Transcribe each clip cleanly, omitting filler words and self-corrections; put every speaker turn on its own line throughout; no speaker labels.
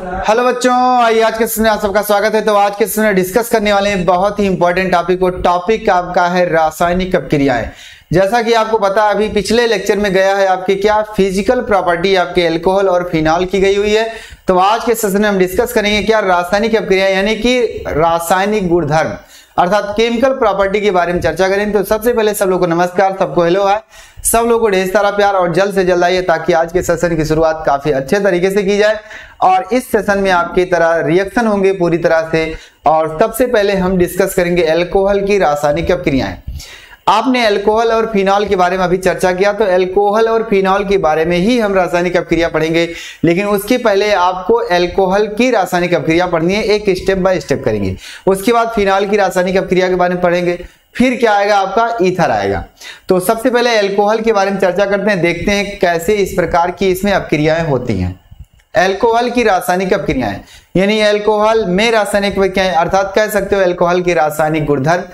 Hello बच्चों, आइए आज के सेशन में आप सबका स्वागत है। तो आज के सेशन में डिस्कस करने वाले हैं बहुत ही इंपॉर्टेंट टॉपिक। और टॉपिक आपका है रासायनिक अपक्रियाएं। जैसा कि आपको पता है, अभी पिछले लेक्चर में गया है आपके क्या फिजिकल प्रॉपर्टी आपके अल्कोहल और फिनॉल की गई हुई है। तो आज के सेशन में हम डिस्कस करेंगे क्या रासायनिक अपक्रियाएं यानी कि रासायनिक गुणधर्म अर्थात केमिकल प्रॉपर्टी के बारे में चर्चा करें। तो सबसे पहले सब लोगों को नमस्कार, सबको हेलो है, सब लोगों को ढेर सारा प्यार और जल्द से जल्द आइए ताकि आज के सेशन की शुरुआत काफी अच्छे तरीके से की जाए और इस सेशन में आपकी तरह रिएक्शन होंगे पूरी तरह से। और सबसे पहले हम डिस्कस करेंगे अल्कोहल की रासायनिक अपक्रियाएं। आपने अल्कोहल और फिनॉल के बारे में अभी चर्चा किया, तो अल्कोहल और फिनॉल के बारे में ही हम रासायनिक अपक्रिया पढ़ेंगे, लेकिन उसके पहले आपको अल्कोहल की रासायनिक अपक्रिया पढ़नी है, एक स्टेप बाय स्टेप करेंगे। उसके बाद फिनॉल की रासायनिक अपक्रिया के बारे में पढ़ेंगे, फिर क्या आएगा आपका ईथर आएगा। तो सबसे पहले अल्कोहल के बारे में चर्चा करते हैं, देखते हैं कैसे इस प्रकार की इसमें अपक्रियाएं होती हैं। अल्कोहल की रासायनिक अपक्रियाएं यानी अल्कोहल में रासायनिक अपक्रियाएं अर्थात कह सकते हो अल्कोहल की रासायनिक गुणधर्म।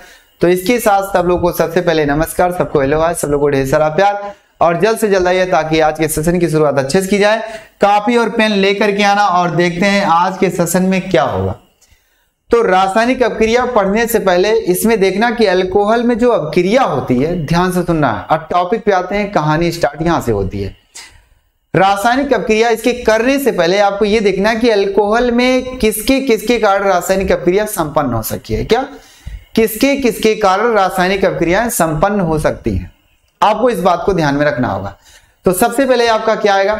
तो इसके साथ सब लोगों को सबसे पहले नमस्कार, सबको हेलो है, सब लोगों को ढेर सारा प्यार और जल्द से जल्द आइए ताकि आज के सेशन की शुरुआत अच्छे से की जाए। कॉपी और पेन लेकर के आना और देखते हैं आज के सेशन में क्या होगा। तो रासायनिक अपक्रिया पढ़ने से पहले इसमें देखना कि अल्कोहल में जो अपक्रिया होती है, ध्यान से सुनना है। अब टॉपिक पे आते हैं, कहानी स्टार्ट यहां से होती है। रासायनिक अपक्रिया इसके करने से पहले आपको यह देखना कि अल्कोहल में किसके किसके कारण रासायनिक अपक्रिया संपन्न हो सकी है। क्या किसके किसके कारण रासायनिक अपक्रियाएं संपन्न हो सकती हैं, आपको इस बात को ध्यान में रखना होगा। तो सबसे पहले आपका क्या आएगा,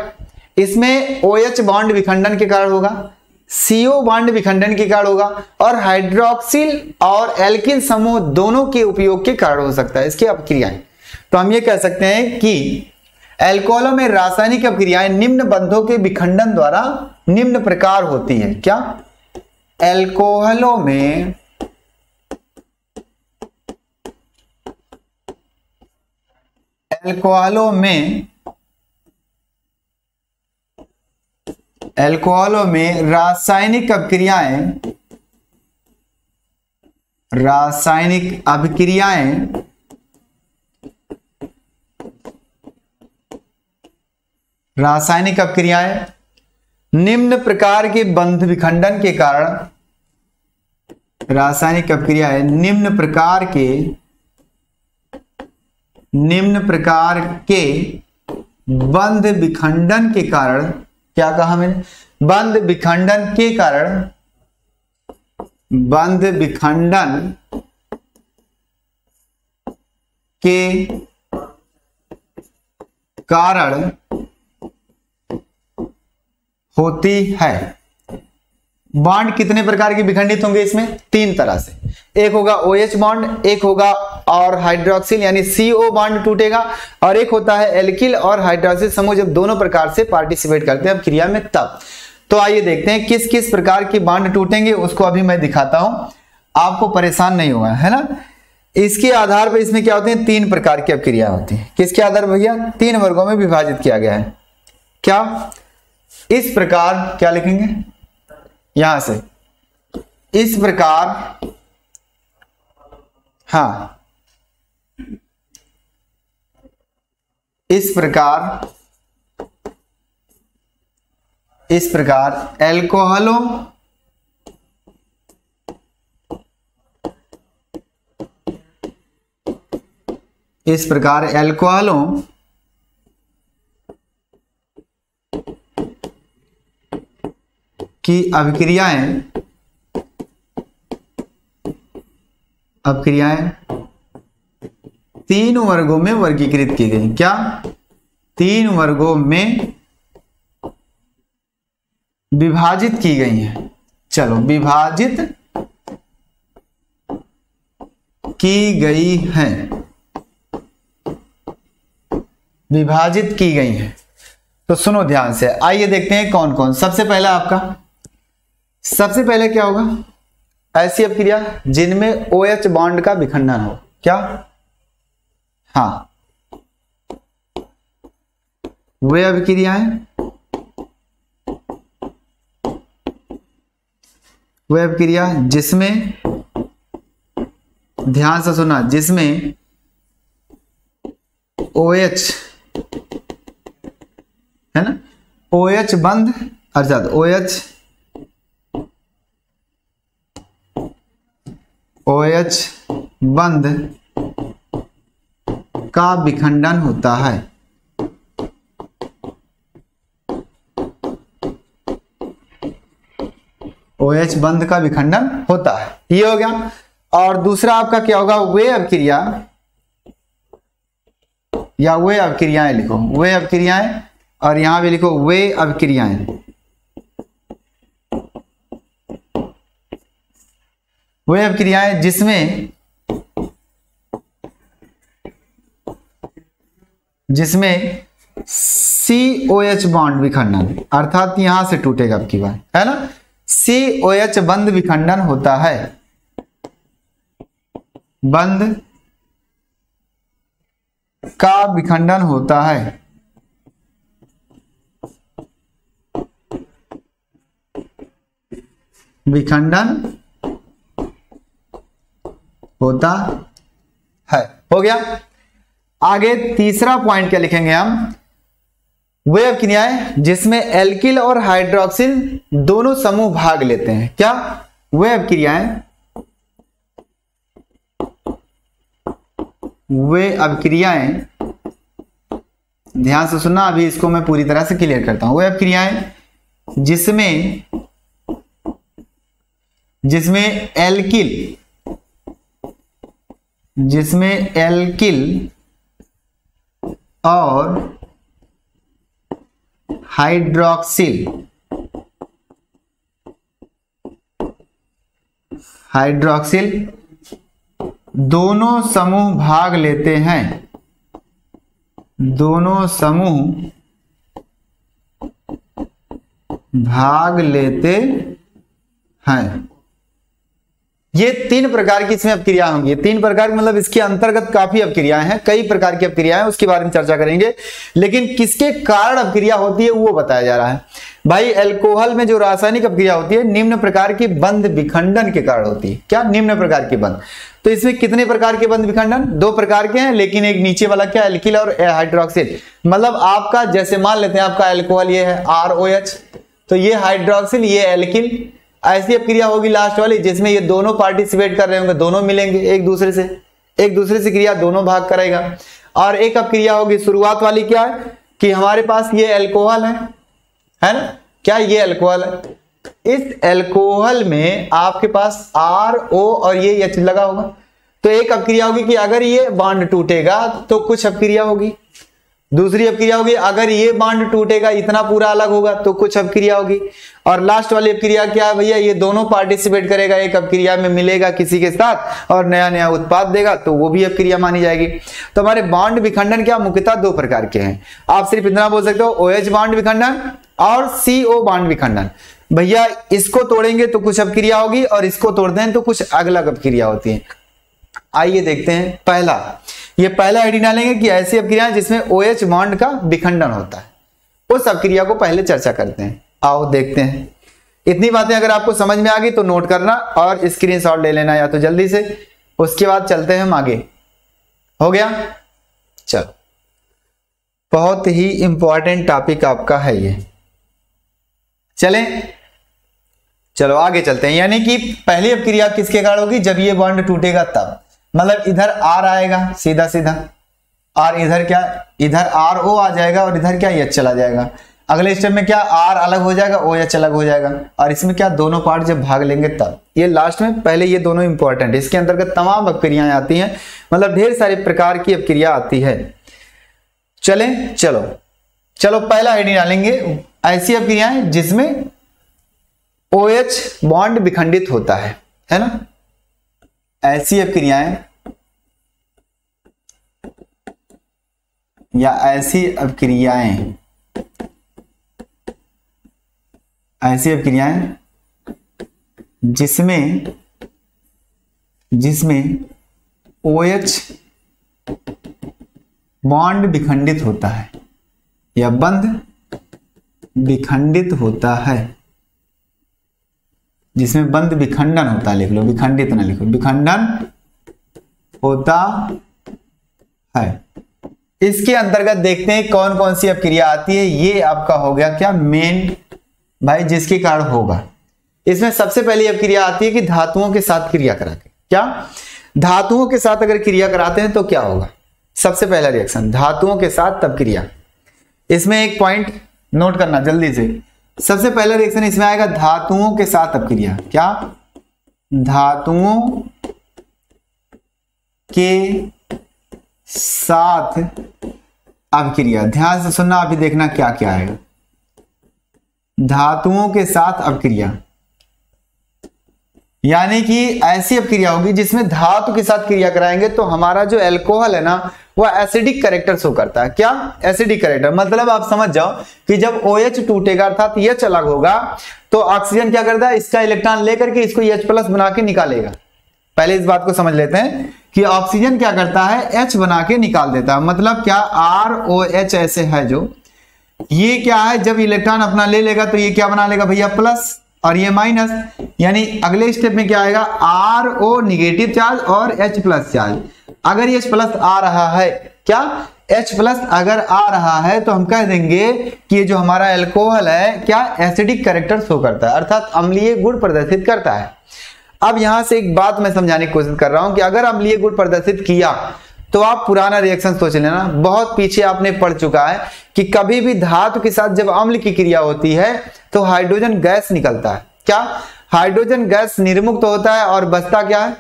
इसमें OH बॉन्ड विखंडन के कारण होगा, CO बॉन्ड विखंडन के कारण होगा और हाइड्रोक्सिल और एल्किन समूह दोनों के उपयोग के कारण हो सकता है इसकी अपक्रियाएं। तो हम ये कह सकते हैं कि अल्कोहलों में रासायनिक अपक्रियाएं निम्न बंधों के विखंडन द्वारा निम्न प्रकार होती है। क्या अल्कोहलों में अल्कोहलों में रासायनिक अपक्रियाएं निम्न प्रकार के बंध विखंडन के कारण, रासायनिक अपक्रियाएं निम्न प्रकार के बंध विखंडन के कारण, क्या कहा मैंने, बंध विखंडन के कारण होती है। बॉन्ड कितने प्रकार के विखंडित होंगे इसमें, तीन तरह से। एक होगा OH बॉन्ड, एक होगा और हाइड्रोक्सिल यानी CO बॉन्ड टूटेगा, और एक होता है एल्किल और हाइड्रोक्सिल समूह जब दोनों प्रकार से पार्टिसिपेट करते हैं क्रिया में तब। तो आइए देखते हैं किस किस प्रकार की बॉन्ड टूटेंगे, उसको अभी मैं दिखाता हूं, आपको परेशान नहीं होगा, है ना। इसके आधार पर इसमें क्या होते हैं, तीन प्रकार की अपक्रिया होती है। किसके आधार पर भैया, तीन वर्गों में विभाजित किया गया है। क्या इस प्रकार, क्या लिखेंगे यहां से, इस प्रकार, हाँ इस प्रकार अल्कोहलों की अपक्रियाएं तीन वर्गों में वर्गीकृत की गई। क्या तीन वर्गों में विभाजित की गई हैं। चलो, विभाजित की गई हैं। तो सुनो ध्यान से, आइए देखते हैं कौन कौन। सबसे पहले क्या होगा, ऐसी अपक्रिया जिनमें OH बॉन्ड का विखंडन हो। क्या, हाँ वे अपक्रियाएं वेब क्रिया जिसमें, ध्यान से सुना, जिसमें OH है ना, OH बंध अर्थात OH OH बंध का विखंडन होता है। OH बंध का विखंडन होता है, ये हो गया। और दूसरा आपका क्या होगा, वे अभिक्रिया या वे अभिक्रियाएं लिखो, वे अभिक्रियाएं, और यहां भी लिखो वे अभिक्रियाएं। वे अभिक्रियाएं जिसमें COH बॉन्ड विखंडन, अर्थात यहां से टूटेगा अब की बार, है ना, COH बंध विखंडन होता है, बंध का विखंडन होता है। विखंडन होता है, हो गया। आगे तीसरा पॉइंट क्या लिखेंगे हम, वे अभिक्रियाएं जिसमें एल्किल और हाइड्रोक्सिल दोनों समूह भाग लेते हैं। क्या, वे अभिक्रियाएं, वे अभिक्रियाएं, ध्यान से सुनना, अभी इसको मैं पूरी तरह से क्लियर करता हूं। वे अभिक्रियाएं जिसमें एल्किल और हाइड्रोक्सिल दोनों समूह भाग लेते हैं, दोनों समूह भाग लेते हैं। ये 3 प्रकार की इसमें अपक्रिया होंगी। 3 प्रकार मतलब इसके अंतर्गत काफी अपक्रियाएं हैं, कई प्रकार की अपक्रियाएं, उसके बारे में चर्चा करेंगे। लेकिन किसके कारण अपक्रिया होती है वो बताया जा रहा है। भाई अल्कोहल में जो रासायनिक अपक्रिया होती है निम्न प्रकार की बंध विखंडन के कारण होती है। क्या, निम्न प्रकार के बंध। तो इसमें कितने प्रकार के बंध विखंडन, 2 प्रकार के हैं, लेकिन एक नीचे वाला क्या, एल्किल और हाइड्रोक्सिल। मतलब आपका जैसे मान लेते हैं आपका अल्कोहल ये है ROH, तो ये हाइड्रोक्सिल, ये एल्किल। ऐसी अपक्रिया होगी लास्ट वाली जिसमें ये दोनों पार्टिसिपेट कर रहे होंगे, दोनों मिलेंगे एक दूसरे से क्रिया दोनों भाग करेगा। और एक अपक्रिया होगी शुरुआत वाली, क्या है कि हमारे पास ये अल्कोहल है ना, क्या ये अल्कोहल है, इस अल्कोहल में आपके पास RO और ये H लगा होगा। तो एक अपक्रिया होगी कि अगर ये बॉन्ड टूटेगा तो कुछ अपक्रिया होगी। दूसरी अपक्रिया होगी अगर ये बॉन्ड टूटेगा, इतना पूरा अलग होगा तो कुछ अपक्रिया होगी। और लास्ट वाली अपक्रिया क्या है भैया, ये दोनों पार्टिसिपेट करेगा, एक अपक्रिया में मिलेगा किसी के साथ और नया नया उत्पाद देगा, तो वो भी अपक्रिया मानी जाएगी। तो हमारे बॉन्ड विखंडन क्या मुख्यतः 2 प्रकार के हैं। आप सिर्फ इतना बोल सकते हो, OH बॉन्ड विखंडन और CO बॉन्ड विखंडन। भैया इसको तोड़ेंगे तो कुछ अपक्रिया होगी और इसको तोड़ते हैं तो कुछ अलग अपक्रिया होती है। आइए देखते हैं पहला आईडी डालेंगे कि ऐसी अपक्रियाएं जिसमें OH बॉन्ड का विखंडन होता है, उस अपक्रिया को पहले चर्चा करते हैं। आओ देखते हैं। इतनी बातें अगर आपको समझ में आ गई तो नोट करना और स्क्रीनशॉट ले लेना या तो जल्दी से, उसके बाद चलते हैं हम आगे। हो गया, चलो, बहुत ही इंपॉर्टेंट टॉपिक आपका है ये। चलो आगे चलते हैं। यानी कि पहली अपक्रिया किसके कारण होगी, जब ये बॉन्ड टूटेगा तब। मतलब इधर R आएगा सीधा और इधर क्या, इधर RO आ जाएगा और इधर क्या H चला जाएगा। अगले स्टेप में क्या, R अलग हो जाएगा, OH अलग हो जाएगा। और इसमें क्या, दोनों पार्ट जब भाग लेंगे तब। ये लास्ट में पहले ये दोनों इंपॉर्टेंट है, इसके अंतर्गत तमाम अपक्रियाएं आती हैं, मतलब ढेर सारे प्रकार की अपक्रिया आती है। चलो पहला आईडी डालेंगे, ऐसी अपक्रियाएं जिसमें OH बॉन्ड विखंडित होता है ना। ऐसी अपक्रियाएं या ऐसी अपक्रियाएं जिसमें OH बॉन्ड विखंडित होता है या बंध विखंडित होता है, जिसमें बंध विखंडन होता है, लिख लो, विखंडित ना लिखो, विखंडन होता है। इसके अंतर्गत देखते हैं कौन कौन सी अपक्रिया आती है। ये आपका हो गया क्या, मेन भाई, जिसके कारण होगा। इसमें सबसे पहली अपक्रिया आती है कि धातुओं के साथ क्रिया करा के, क्या धातुओं के साथ अगर क्रिया कराते हैं तो क्या होगा? सबसे पहला रिएक्शन धातुओं के साथ तब क्रिया। इसमें एक पॉइंट नोट करना जल्दी से, सबसे पहला रिएक्शन इसमें आएगा धातुओं के साथ तब क्रिया। क्या? धातुओं के साथ अभिक्रिया। ध्यान से सुनना, अभी देखना क्या क्या आएगा। धातुओं के साथ अभिक्रिया यानी कि ऐसी अभिक्रिया होगी जिसमें धातु के साथ क्रिया कराएंगे तो हमारा जो अल्कोहल है ना वह एसिडिक कैरेक्टर शो करता है। क्या? Acidic character. मतलब आप समझ जाओ कि जब OH टूटेगा अर्थात H अलग होगा तो ऑक्सीजन क्या करता है, इसका इलेक्ट्रॉन लेकर के इसको H+ बना के निकालेगा। पहले इस बात को समझ लेते हैं कि ऑक्सीजन क्या करता है, H बना के निकाल देता है। मतलब क्या, ROH ऐसे है जो, ये क्या है, जब इलेक्ट्रॉन अपना ले लेगा तो ये क्या बना लेगा भैया, प्लस, और ये माइनस। यानी अगले स्टेप में क्या आएगा, RO निगेटिव चार्ज और H+ चार्ज। अगर H+ आ रहा है, क्या H+ अगर आ रहा है तो हम कह देंगे कि ये जो हमारा अल्कोहल है क्या एसिडिक कैरेक्टर शो करता है अर्थात अम्लीय गुण प्रदर्शित करता है। अब यहां से एक बात मैं समझाने की कोशिश कर रहा हूं कि अगर अम्लीय गुण प्रदर्शित किया तो आप पुराना रिएक्शन सोच लेना, बहुत पीछे आपने पढ़ चुका है कि कभी भी धातु के साथ जब अम्ल की क्रिया होती है तो हाइड्रोजन गैस निकलता है। क्या? हाइड्रोजन गैस निर्मुक्त होता है और बचता क्या है,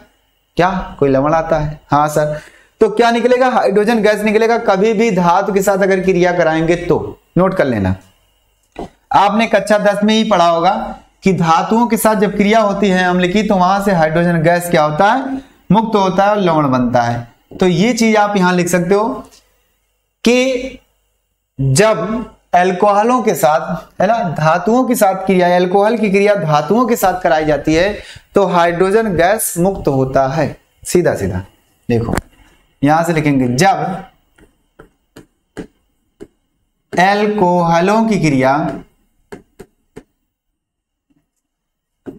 क्या कोई लवण आता है? हाँ सर। तो क्या निकलेगा, हाइड्रोजन गैस निकलेगा कभी भी धातु के साथ अगर क्रिया कराएंगे तो। नोट कर लेना, आपने कक्षा 10 में ही पढ़ा होगा कि धातुओं के साथ जब क्रिया होती है अम्ल की तो वहां से हाइड्रोजन गैस क्या होता है, मुक्त होता है और लवण बनता है। तो ये चीज आप यहां लिख सकते हो कि जब अल्कोहलों के साथ है ना धातुओं के साथ क्रिया, अल्कोहल की क्रिया धातुओं के साथ कराई जाती है तो हाइड्रोजन गैस मुक्त होता है। सीधा सीधा देखो, यहां से लिखेंगे जब अल्कोहलों की क्रिया,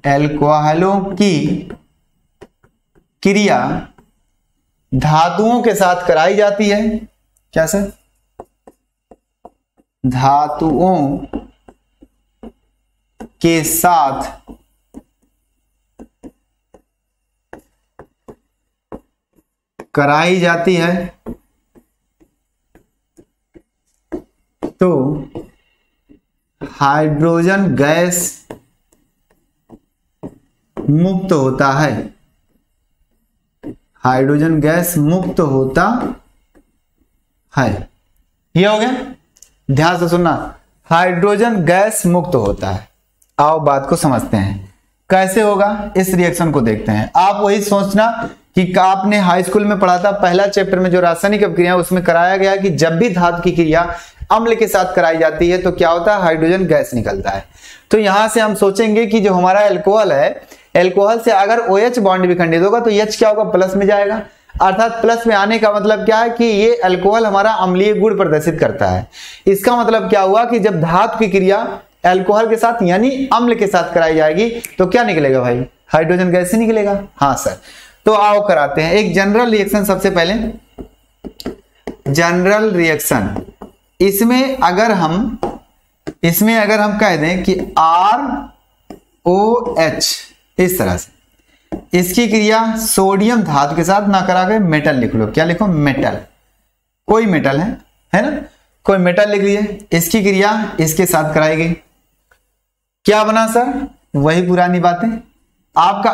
अल्कोहलों की क्रिया धातुओं के साथ कराई जाती है। क्या सर? धातुओं के साथ कराई जाती है तो हाइड्रोजन गैस मुक्त होता है। हाइड्रोजन गैस मुक्त होता है। ये हो गया, ध्यान से सुनना, हाइड्रोजन गैस मुक्त होता है। आओ बात को समझते हैं कैसे होगा, इस रिएक्शन को देखते हैं। आप वही सोचना कि आपने हाई स्कूल में पढ़ा था, पहला चैप्टर में जो रासायनिक अभिक्रिया उसमें कराया गया कि जब भी धातु की क्रिया अम्ल के साथ कराई जाती है तो क्या होता है, हाइड्रोजन गैस निकलता है। तो यहां से हम सोचेंगे कि जो हमारा अल्कोहल है, अल्कोहल से अगर OH बॉन्ड विखंडित होगा तो H क्या होगा, प्लस में जाएगा। अर्थात प्लस में आने का मतलब क्या है कि ये अल्कोहल हमारा अम्लीय गुण प्रदर्शित करता है। इसका मतलब क्या हुआ कि जब धातु की क्रिया अल्कोहल के साथ यानी अम्ल के साथ कराई जाएगी तो क्या निकलेगा भाई, हाइड्रोजन गैस ही निकलेगा। हाँ सर। तो आओ कराते हैं एक जनरल रिएक्शन। सबसे पहले जनरल रिएक्शन, इसमें अगर हम कह दें कि ROH इस तरह से, इसकी क्रिया सोडियम धातु के साथ ना करा के मेटल लिख लो। क्या लिखो, मेटल। कोई मेटल है ना, कोई मेटल लिख लीजिए। इसकी क्रिया इसके साथ कराई गई, क्या बना सर, वही पुरानी बातें, आपका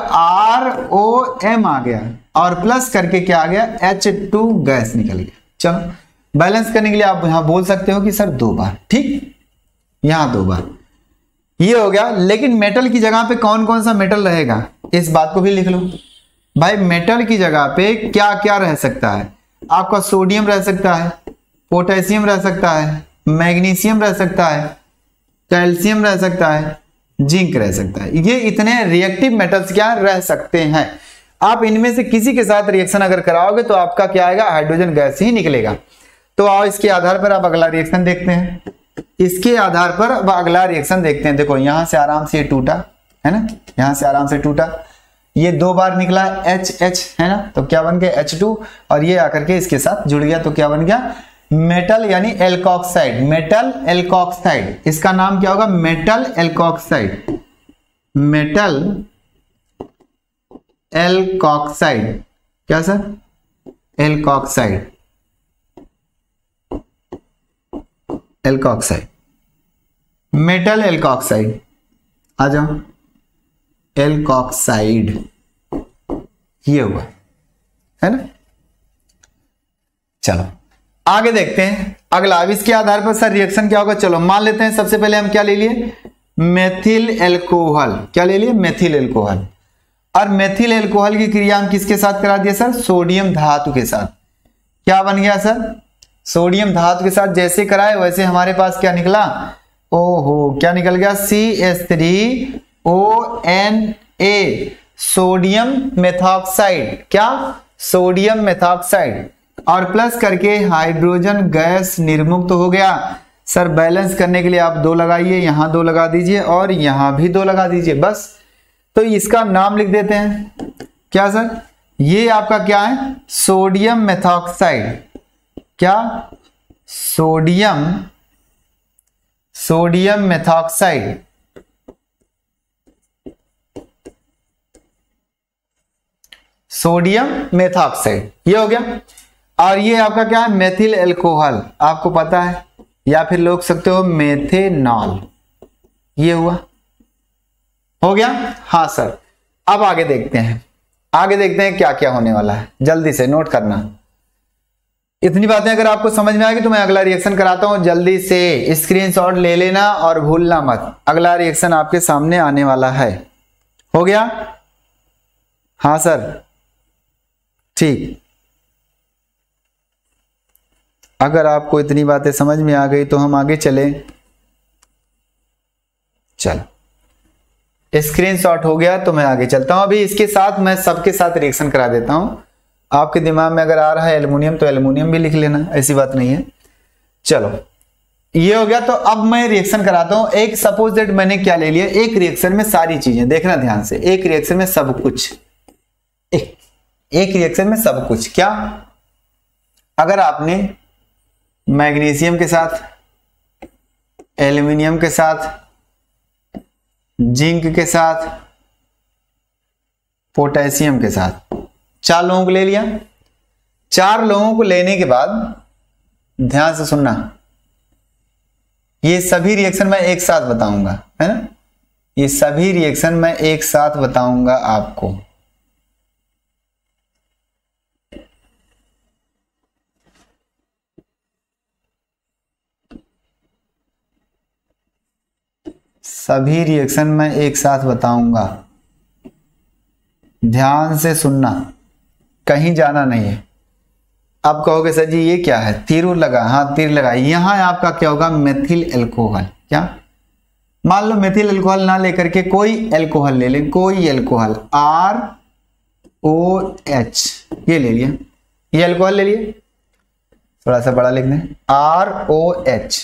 ROM आ गया और प्लस करके क्या आ गया, H2 गैस निकल गया। चलो बैलेंस करने के लिए आप यहां बोल सकते हो कि सर 2 बार, ठीक, यहां 2 बार, ये हो गया। लेकिन मेटल की जगह पे कौन कौन सा मेटल रहेगा, इस बात को भी लिख लो भाई। मेटल की जगह पे क्या क्या रह सकता है, आपका सोडियम रह सकता है, पोटेशियम रह सकता है, मैग्नीशियम रह सकता है, कैल्शियम रह सकता है, जिंक रह सकता है। ये इतने रिएक्टिव मेटल्स क्या रह सकते हैं। आप इनमें से किसी के साथ रिएक्शन अगर कराओगे तो आपका क्या आएगा, हाइड्रोजन गैस ही निकलेगा। तो आओ इसके आधार पर आप अगला रिएक्शन देखते हैं। इसके आधार पर अब अगला रिएक्शन देखते हैं। देखो यहां से आराम से ये टूटा है ना, यहां से आराम से टूटा, ये 2 बार निकला HH है ना, तो क्या बन गया H2 और ये आकर के इसके साथ जुड़ गया तो क्या बन गया, मेटल यानी एल्कोक्साइड। मेटल एल्कोक्साइड, इसका नाम क्या होगा, मेटल एल्कोक्साइड। Metal alkoxide. क्या sir? Alkoxide, alkoxide, metal alkoxide, आ जाओ, एल्कोक्साइड, ये हुआ, है ना। चलो आगे देखते हैं अगला। अब इसके आधार पर सर रिएक्शन क्या होगा, चलो मान लेते हैं। सबसे पहले हम क्या ले लिए, मेथिल एल्कोहल। क्या ले लिए? Methyl alcohol. और मेथिल एल्कोहल की क्रिया हम किसके साथ करा दिए सर? सोडियम धातु के साथ। क्या बन गया सर? सोडियम धातु के साथ जैसे कराए वैसे हमारे पास क्या निकला? ओहो, क्या निकल गया? CH3ONA, sodium methoxide. क्या? Sodium methoxide. और प्लस करके हाइड्रोजन गैस निर्मुक्त हो गया। सर बैलेंस करने के लिए आप 2 लगाइए, यहां 2 लगा दीजिए और यहां भी 2 लगा दीजिए, बस। तो इसका नाम लिख देते हैं। क्या सर? ये आपका क्या है? Sodium methoxide. क्या? Sodium methoxide. सोडियम मेथॉक्साइड, ये हो गया। और ये आपका क्या है? मेथिल एल्कोहल, आपको पता है, या फिर लोग सकते हो मेथेनॉल। ये हुआ, हो गया। हाँ सर, अब आगे देखते हैं। आगे देखते हैं क्या क्या होने वाला है, जल्दी से नोट करना। इतनी बातें अगर आपको समझ में आएगी तो मैं अगला रिएक्शन कराता हूं। जल्दी से स्क्रीनशॉट ले लेना और भूलना मत। अगला रिएक्शन आपके सामने आने वाला है। हो गया? हाँ सर, ठीक। अगर आपको इतनी बातें समझ में आ गई तो हम आगे चले। चलो, स्क्रीनशॉट हो गया तो मैं आगे चलता हूं। अभी इसके साथ मैं सबके साथ रिएक्शन करा देता हूं। आपके दिमाग में अगर आ रहा है एल्युमिनियम तो एल्युमिनियम भी लिख लेना, ऐसी बात नहीं है। चलो, ये हो गया। तो अब मैं रिएक्शन कराता हूं। एक सपोज दैट मैंने क्या ले लिया, एक रिएक्शन में सारी चीजें, देखना ध्यान से, एक रिएक्शन में सब कुछ, एक रिएक्शन में सब कुछ। क्या? अगर आपने मैग्नीशियम के साथ, एल्युमिनियम के साथ, जिंक के साथ, पोटेशियम के साथ 4 लोगों को ले लिया। 4 लोगों को लेने के बाद ध्यान से सुनना, ये सभी रिएक्शन मैं एक साथ बताऊंगा, है ना। ये सभी रिएक्शन मैं एक साथ बताऊंगा आपको। सभी रिएक्शन मैं एक साथ बताऊंगा, ध्यान से सुनना, कहीं जाना नहीं है। आप कहोगे सर जी ये क्या है, तीर लगा? हाँ तीर लगा। यहां आपका क्या होगा? Methyl alcohol. क्या? मान लो मेथिल एल्कोहल ना लेकर के कोई एल्कोहल ले लें, कोई एल्कोहल, ROH, ये ले लिया, ये एल्कोहल ले लिए, थोड़ा सा बड़ा लिख दें, ROH,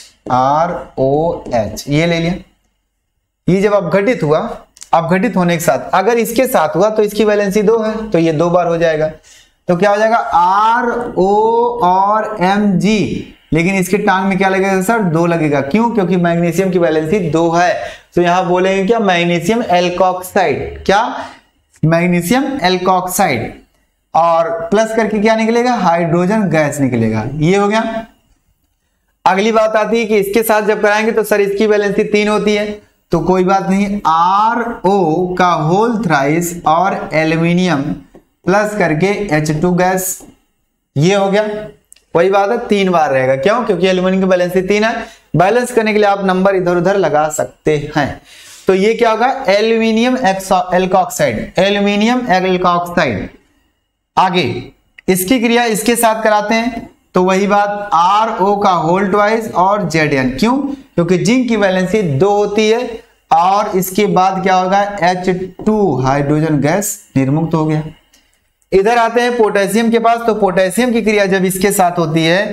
ये ले लिया। ये जब अपघटित हुआ, अपघटित होने के साथ अगर इसके साथ हुआ तो इसकी वैलेंसी 2 है, तो ये 2 बार हो जाएगा। तो क्या हो जाएगा? RO और Mg, लेकिन इसके टांग में क्या लगेगा सर? 2 लगेगा। क्यों? क्योंकि मैग्नीशियम की वैलेंसी 2 है। तो यहां बोलेंगे क्या? Magnesium alkoxide. क्या? Magnesium alkoxide. और प्लस करके क्या निकलेगा? हाइड्रोजन गैस निकलेगा। ये हो गया। अगली बात आती है कि इसके साथ जब कराएंगे तो सर इसकी वैलेंसी 3 होती है, तो कोई बात नहीं, RO का होल थ्राइस और एल्युमिनियम प्लस करके H2 गैस, ये हो गया। वही बात है, 3 बार रहेगा। क्यों? क्योंकि एल्युमिनियम की बैलेंस 3 है। बैलेंस करने के लिए आप नंबर इधर उधर लगा सकते हैं। तो ये क्या होगा? Aluminium alkoxide, aluminium alkoxide. आगे इसकी क्रिया इसके साथ कराते हैं तो वही बात, RO का होल ट्वाइस और Zn। क्यों? क्योंकि जिंक की वैलेंसी 2 होती है और इसके बाद क्या होगा? H2 हाइड्रोजन गैस निर्मुक्त हो गया। इधर आते हैं पोटेशियम के पास। तो पोटेशियम की क्रिया जब इसके साथ होती है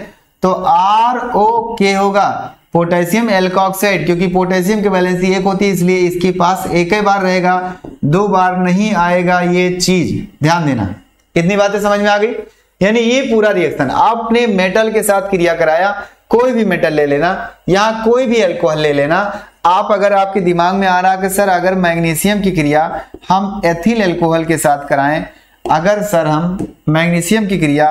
तो ROK होगा, पोटेशियम एल्कोक्साइड, क्योंकि पोटेशियम की वैलेंसी 1 होती है इसलिए इसके पास एक ही बार रहेगा, 2 बार नहीं आएगा। ये चीज ध्यान देना। कितनी बातें समझ में आ गई? यानी ये पूरा रिएक्शन आपने मेटल के साथ क्रिया कराया कोई भी मेटल ले लेना, यहाँ कोई भी अल्कोहल ले लेना आप। अगर आपके दिमाग में आ रहा कि सर अगर मैग्नीशियम की क्रिया हम एथिल अल्कोहल के साथ कराएं, अगर सर हम मैग्नीशियम की क्रिया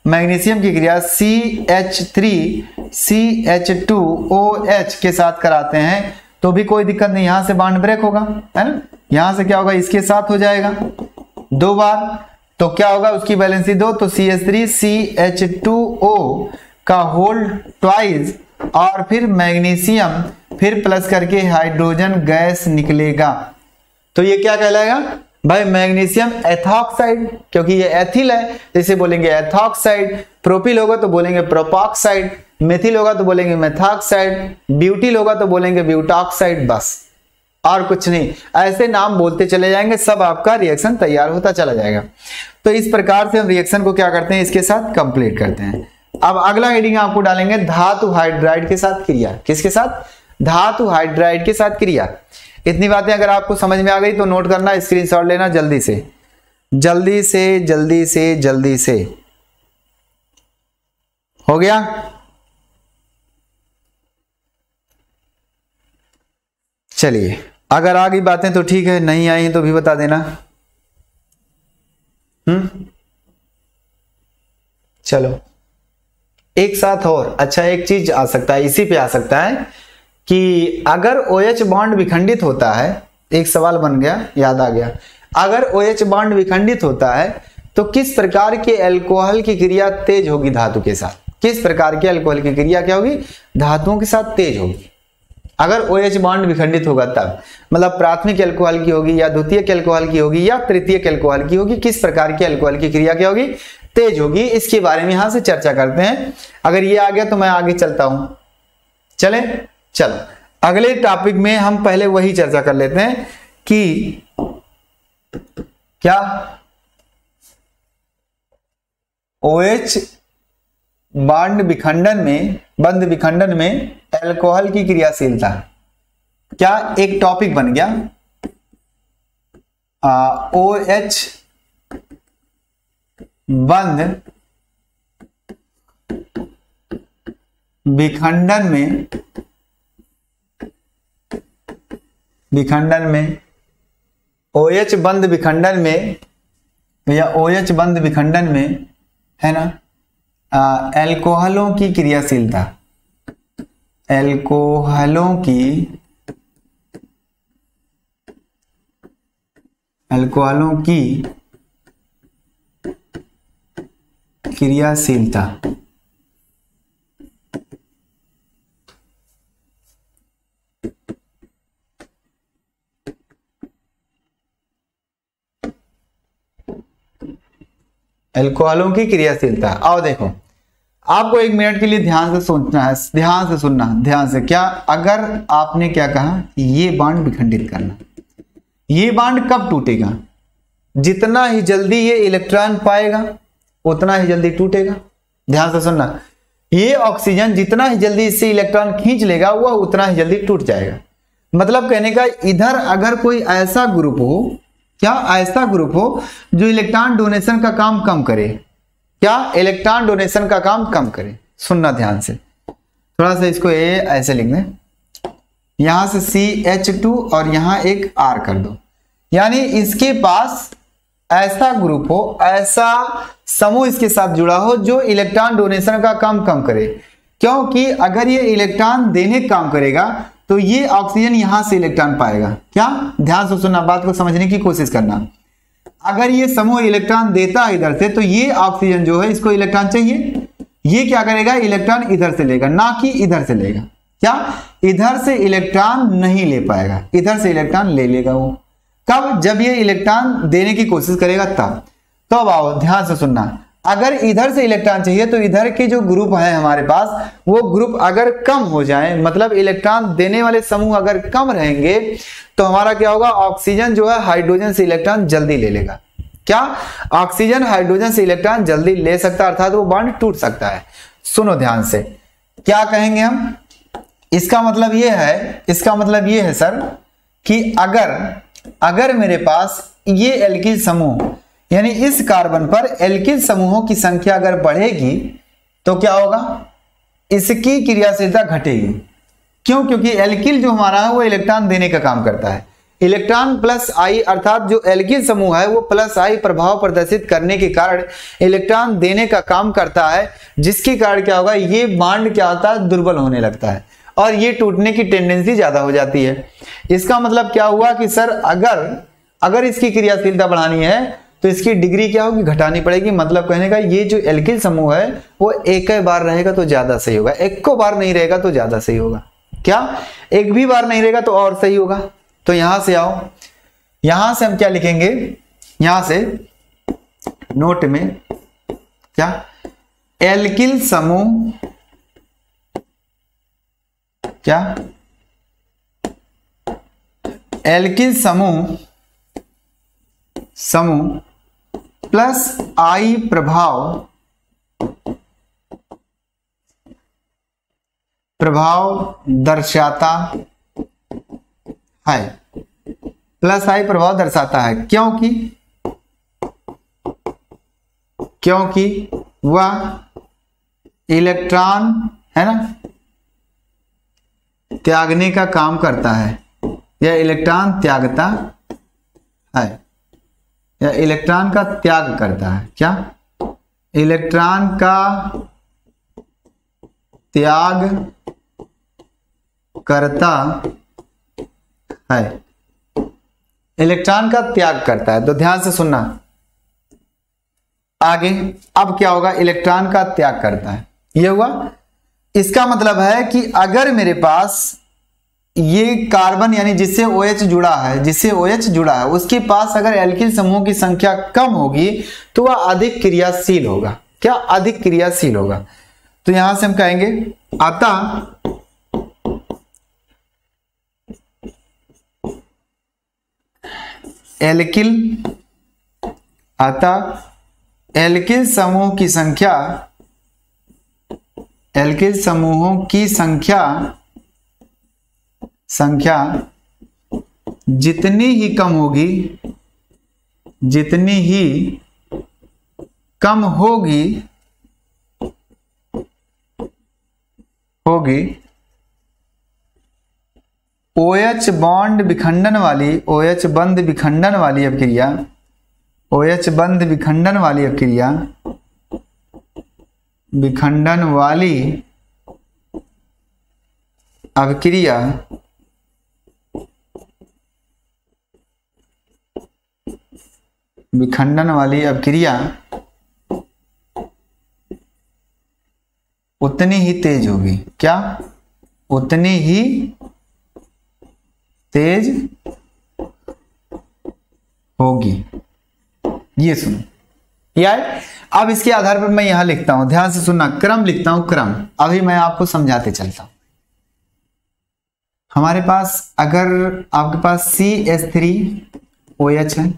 मैग्नीशियम की क्रिया CH3CH2OH के साथ कराते हैं तो भी कोई दिक्कत नहीं, यहां से बॉन्ड ब्रेक होगा, है ना। यहां से क्या होगा, इसके साथ हो जाएगा 2 बार, तो क्या होगा उसकी वैलेंसी 2, तो CH3CH2O का होल ट्वाइस और फिर मैग्नीशियम फिर प्लस करके हाइड्रोजन गैस निकलेगा। तो ये क्या कहलाएगा भाई, मैग्नीशियम एथॉक्साइड, क्योंकि ये एथिल है इसे बोलेंगे एथॉक्साइड। प्रोपिल होगा तो बोलेंगे प्रोपॉक्साइड, मेथिल होगा तो बोलेंगे मेथॉक्साइड, ब्यूटिल होगा तो बोलेंगे ब्यूटॉक्साइड, बस और कुछ नहीं। ऐसे नाम बोलते चले जाएंगे, सब आपका रिएक्शन तैयार होता चला जाएगा। तो इस प्रकार से हम रिएक्शन को क्या करते हैं, इसके साथ कंप्लीट करते हैं। अब अगला हेडिंग आपको डालेंगे धातु हाइड्राइड के साथ क्रिया। किसके साथ, धातु हाइड्राइड के साथ क्रिया। इतनी बातें अगर आपको समझ में आ गई तो नोट करना, स्क्रीनशॉट लेना जल्दी से जल्दी से जल्दी से जल्दी से। हो गया, चलिए अगर आ गई बातें तो ठीक है, नहीं आई तो भी बता देना। चलो एक साथ और अच्छा एक चीज आ सकता है, इसी पे आ सकता है कि अगर OH बॉन्ड विखंडित होता है, एक सवाल बन गया, याद आ गया, अगर OH बॉन्ड विखंडित होता है तो किस प्रकार के अल्कोहल की क्रिया तेज होगी धातु के साथ, किस प्रकार के अल्कोहल की क्रिया क्या होगी, धातुओं के साथ तेज होगी। अगर OH बॉन्ड विखंडित होगा तब, मतलब प्राथमिक अल्कोहल की होगी या द्वितीयक अल्कोहल की होगी या तृतीयक अल्कोहल की होगी, किस प्रकार के अल्कोहल की क्रिया क्या होगी, तेज होगी। इसके बारे में यहां से चर्चा करते हैं। अगर ये आ गया तो मैं आगे चलता हूं, चले चलो अगले टॉपिक में हम पहले वही चर्चा कर लेते हैं कि क्या OH बॉन्ड बंध विखंडन में अल्कोहल की क्रियाशीलता, क्या एक टॉपिक बन गया। OH बंध विखंडन में OH बंध विखंडन में या OH बंध विखंडन में है ना अल्कोहलों की क्रियाशीलता, अल्कोहलों की क्रियाशीलता। अल्कोहलों की क्रियाशीलता। आओ देखो, आपको एक मिनट के लिए ध्यान से सोचना है, ध्यान से सुनना, ध्यान से। क्या अगर आपने क्या कहा, ये बॉन्ड विखंडित करना, ये बॉन्ड कब टूटेगा, जितना ही जल्दी ये इलेक्ट्रॉन पाएगा उतना ही जल्दी टूटेगा। ध्यान से सुनना, ये ऑक्सीजन जितना ही जल्दी इससे इलेक्ट्रॉन खींच लेगा वह उतना ही जल्दी टूट जाएगा। मतलब कहने का, इधर अगर कोई ऐसा ग्रुप हो, क्या ऐसा ग्रुप हो जो इलेक्ट्रॉन डोनेशन का काम कम करे, क्या इलेक्ट्रॉन डोनेशन का काम कम करे। सुनना ध्यान से, थोड़ा सा इसको ऐसे लिख दें, यहां से CH2 और यहां एक R कर दो, यानी इसके पास ऐसा ग्रुप हो, ऐसा समूह इसके साथ जुड़ा हो जो इलेक्ट्रॉन डोनेशन का काम कम करे। क्योंकि अगर ये इलेक्ट्रॉन देने का काम करेगा तो ये ऑक्सीजन यहां से इलेक्ट्रॉन पाएगा। क्या, ध्यान से सुनना, बात को समझने की कोशिश करना। अगर ये समूह इलेक्ट्रॉन देता है इधर से, तो ये ऑक्सीजन जो है इसको इलेक्ट्रॉन चाहिए, ये क्या करेगा, इलेक्ट्रॉन इधर से लेगा, ना कि इधर से लेगा। क्या, इधर से इलेक्ट्रॉन नहीं ले पाएगा, इधर से इलेक्ट्रॉन ले लेगा वो। कब, जब ये इलेक्ट्रॉन देने की कोशिश करेगा तब। तो अब आओ ध्यान से सुनना, अगर इधर से इलेक्ट्रॉन चाहिए तो इधर के जो ग्रुप है हमारे पास, वो ग्रुप अगर कम हो जाए, मतलब इलेक्ट्रॉन देने वाले समूह अगर कम रहेंगे तो हमारा क्या होगा, ऑक्सीजन जो है हाइड्रोजन से इलेक्ट्रॉन जल्दी ले लेगा। क्या, ऑक्सीजन हाइड्रोजन से इलेक्ट्रॉन जल्दी ले सकता है, अर्थात वो बॉन्ड टूट सकता है। सुनो ध्यान से, क्या कहेंगे हम, इसका मतलब ये है सर कि अगर मेरे पास ये एल्किल समूह, यानी इस कार्बन पर एल्किल समूहों की संख्या अगर बढ़ेगी तो क्या होगा, इसकी क्रियाशीलता घटेगी। क्यों? क्योंकि एल्किल जो हमारा है वो इलेक्ट्रॉन देने का काम करता है। इलेक्ट्रॉन प्लस आई अर्थात जो एल्किल समूह है वो प्लस आई प्रभाव प्रदर्शित करने के कारण इलेक्ट्रॉन देने का काम करता है, जिसके कारण क्या होगा, ये बॉन्ड क्या होता है, दुर्बल होने लगता है और ये टूटने की टेंडेंसी ज्यादा हो जाती है। इसका मतलब क्या हुआ कि सर अगर इसकी क्रियाशीलता बढ़ानी है तो इसकी डिग्री क्या होगी, घटानी पड़ेगी। मतलब कहने का ये जो एल्किल समूह है वो एक बार रहेगा तो ज्यादा सही होगा, एक को बार नहीं रहेगा तो ज्यादा सही होगा। क्या? एक भी बार नहीं रहेगा तो और सही होगा। तो यहां से आओ, यहां से हम क्या लिखेंगे, यहां से नोट में क्या, एल्किल समूह क्या, एल्किल समूह प्लस आई प्रभाव दर्शाता है, प्लस आई प्रभाव दर्शाता है। क्योंकि वह इलेक्ट्रॉन है ना त्यागने का काम करता है, यह इलेक्ट्रॉन त्यागता है, या इलेक्ट्रॉन का त्याग करता है। क्या? इलेक्ट्रॉन का त्याग करता है, इलेक्ट्रॉन का त्याग करता है। तो ध्यान से सुनना आगे। अब क्या होगा, इलेक्ट्रॉन का त्याग करता है, ये हुआ। इसका मतलब है कि अगर मेरे पास ये कार्बन यानी जिससे OH जुड़ा है, उसके पास अगर एल्किल समूह की संख्या कम होगी तो वह अधिक क्रियाशील होगा। क्या? अधिक क्रियाशील होगा। तो यहां से हम कहेंगे अतः एल्किल समूहों की संख्या जितनी ही कम होगी OH बॉन्ड विखंडन वाली अभिक्रिया उतनी ही तेज होगी। क्या? उतनी ही तेज होगी। ये सुनो, यार अब इसके आधार पर मैं यहां लिखता हूं, ध्यान से सुनना, क्रम लिखता हूं, क्रम। अभी मैं आपको समझाते चलता हूं। हमारे पास अगर आपके पास CH3OH है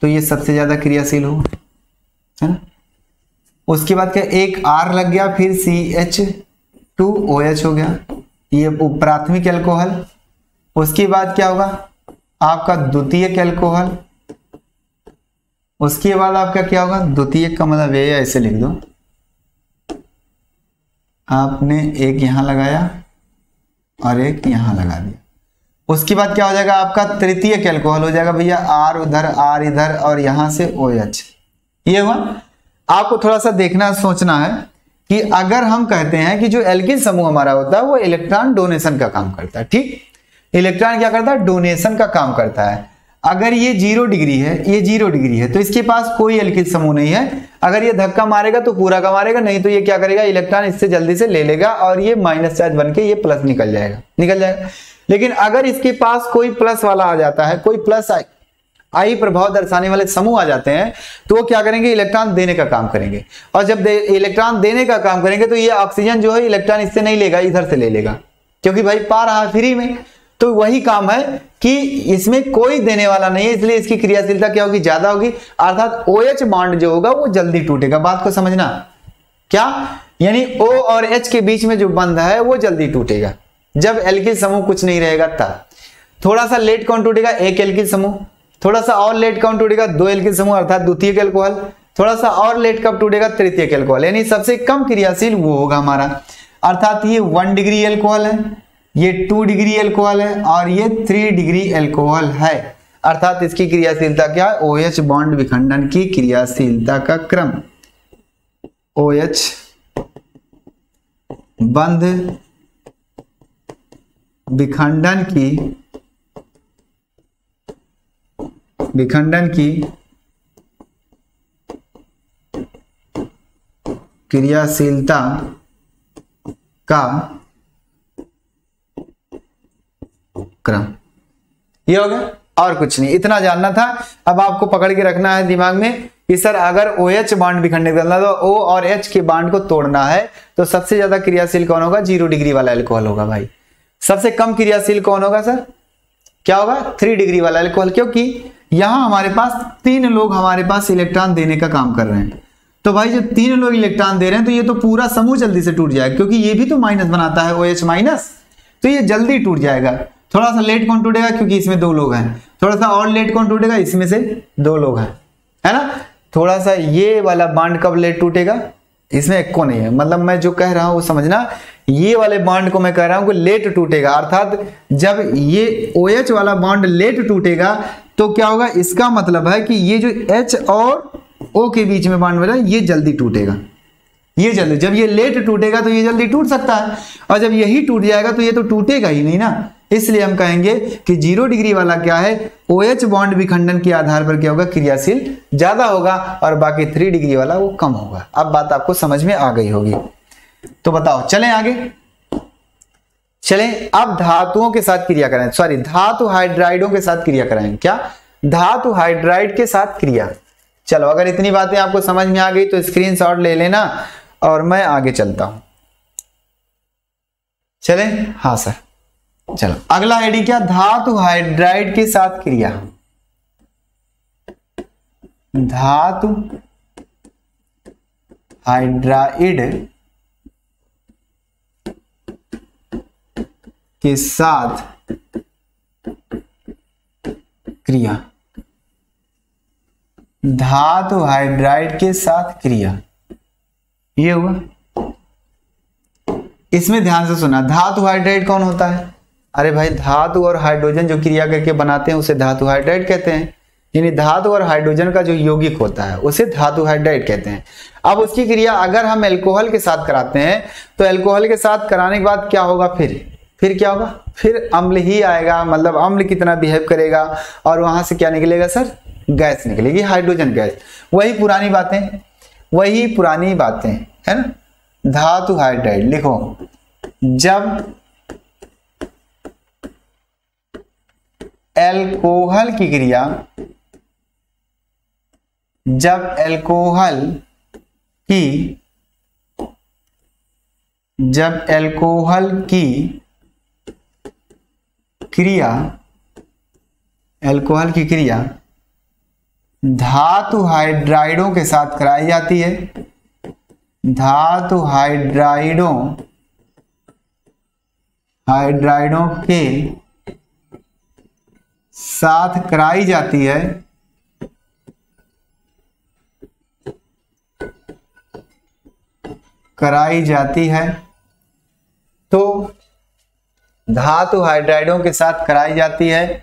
तो ये सबसे ज्यादा क्रियाशील होगा, है ना। उसके बाद क्या, एक R लग गया, फिर CH2OH हो गया, ये प्राथमिक एल्कोहल। उसके बाद क्या होगा, आपका द्वितीयक एल्कोहल। उसके बाद आपका क्या होगा, द्वितीयक का मतलब ये, ऐसे लिख दो, आपने एक यहां लगाया और एक यहां लगा दिया। उसके बाद क्या हो जाएगा, आपका तृतीयक एल्कोहल हो जाएगा भैया, R उधर, R इधर और यहां से OH। ये हुआ। आपको थोड़ा सा देखना सोचना है कि अगर हम कहते हैं कि जो एल्किल समूह हमारा होता है वो इलेक्ट्रॉन डोनेशन का काम करता है, ठीक, इलेक्ट्रॉन क्या करता है, डोनेशन का काम करता है। अगर ये 0 डिग्री है, ये 0 डिग्री है, तो इसके पास कोई एल्किल समूह नहीं है। अगर ये धक्का मारेगा तो पूरा का मारेगा, नहीं तो ये क्या करेगा, इलेक्ट्रॉन इससे जल्दी से ले लेगा और ये माइनस चार्ज बन के ये प्लस निकल जाएगा। लेकिन अगर इसके पास कोई प्लस वाला आ जाता है, कोई प्लस आई प्रभाव दर्शाने वाले समूह आ जाते हैं, तो वो क्या करेंगे, इलेक्ट्रॉन देने का काम करेंगे। और जब इलेक्ट्रॉन देने का काम करेंगे तो ये ऑक्सीजन जो है इलेक्ट्रॉन इससे नहीं लेगा, इधर से ले लेगा, क्योंकि भाई पा रहा है फ्री में। तो वही काम है कि इसमें कोई देने वाला नहीं है, इसलिए इसकी क्रियाशीलता क्या होगी, ज्यादा होगी, अर्थात OH बॉन्ड जो होगा वो जल्दी टूटेगा। बात को समझना, क्या यानी O और H के बीच में जो बंध है वो जल्दी टूटेगा। जब एल्किल समूह कुछ नहीं रहेगा तब। थोड़ा सा लेट कौन टूटेगा, एक एल्किल समूह। थोड़ा सा और लेट कौन टूटेगा, 2 एल्किल समूह अर्थात द्वितीयक एल्कोहल। थोड़ा सा और लेट कब टूटेगा, तृतीयक एल्कोहल। यानी सबसे कम क्रियाशील वो होगा हमारा। अर्थात ये 1 डिग्री एल्कोहल है, ये 2 डिग्री एल्कोहल है और ये 3 डिग्री एल्कोहल है। अर्थात इसकी क्रियाशीलता क्या है? OH बॉन्ड विखंडन की क्रियाशीलता का क्रम, OH बंध विखंडन की क्रियाशीलता का क्रम। ये हो गया, और कुछ नहीं, इतना जानना था। अब आपको पकड़ के रखना है दिमाग में कि सर अगर OH बांड विखंडित करना तो O और H के बांड को तोड़ना है तो सबसे ज्यादा क्रियाशील कौन होगा? 0 डिग्री वाला अल्कोहल होगा भाई। सबसे कम क्रियाशील कौन होगा सर? क्या होगा? 3 डिग्री वाला अल्कोहल, क्योंकि यहां हमारे पास 3 लोग हमारे पास इलेक्ट्रॉन देने का काम कर रहे हैं। तो भाई जो 3 लोग इलेक्ट्रॉन दे रहे हैं तो ये तो पूरा समूह जल्दी से टूट जाएगा, क्योंकि ये भी तो माइनस बनाता है OH माइनस, तो ये जल्दी टूट जाएगा। थोड़ा सा लेट कौन टूटेगा? क्योंकि इसमें 2 लोग हैं। थोड़ा सा और लेट कौन टूटेगा? इसमें से 2 लोग हैं, है ना। थोड़ा सा ये वाला बॉन्ड कब लेट टूटेगा? इसमें एक को नहीं है, मतलब मैं जो कह रहा हूं वो समझना। ये वाले बॉन्ड को मैं कह रहा हूं कि लेट टूटेगा, अर्थात जब ये OH वाला बॉन्ड लेट टूटेगा तो क्या होगा? इसका मतलब है कि ये जो H और O के बीच में बॉन्ड बना ये जल्दी टूटेगा। ये जल्दी, जब ये लेट टूटेगा तो ये जल्दी टूट सकता है, और जब यही टूट जाएगा तो ये तो टूटेगा ही नहीं ना। इसलिए हम कहेंगे कि 0 डिग्री वाला क्या है? OH बॉन्ड विखंडन के आधार पर क्या होगा? क्रियाशील ज्यादा होगा, और बाकी 3 डिग्री वाला वो कम होगा। अब बात आपको समझ में आ गई होगी, तो बताओ चलें आगे। चलें अब धातुओं के साथ क्रिया करें, सॉरी धातु हाइड्राइडों के साथ क्रिया करें। क्या? धातु हाइड्राइड के साथ क्रिया। चलो अगर इतनी बातें आपको समझ में आ गई तो स्क्रीनशॉट ले लेना और मैं आगे चलता हूं। चले? हाँ सर, चलो अगला आईडी क्या? धातु हाइड्राइड के साथ क्रिया। धातु हाइड्राइड के साथ क्रिया। धातु हाइड्राइड के साथ क्रिया, ये हुआ। इसमें ध्यान से सुना, धातु हाइड्राइड कौन होता है? अरे भाई धातु और हाइड्रोजन जो क्रिया करके बनाते हैं उसे धातु हाइड्राइड कहते हैं। यानी धातु और हाइड्रोजन का जो यौगिक होता है उसे धातु हाइड्राइड कहते हैं। अब उसकी क्रिया अगर हम अल्कोहल के साथ कराते हैं तो अल्कोहल के साथ कराने के बाद क्या होगा? फिर क्या होगा? फिर अम्ल ही आएगा, मतलब अम्ल कितना बिहेव करेगा और वहां से क्या निकलेगा सर? गैस निकलेगी, हाइड्रोजन गैस। वही पुरानी बातें है ना। धातु हाइड्राइड लिखो, जब अल्कोहल की क्रिया, जब अल्कोहल की क्रिया धातु हाइड्राइडों के साथ कराई जाती है। धातु हाइड्राइडों के साथ कराई जाती है, तो धातु हाइड्राइडों के साथ कराई जाती है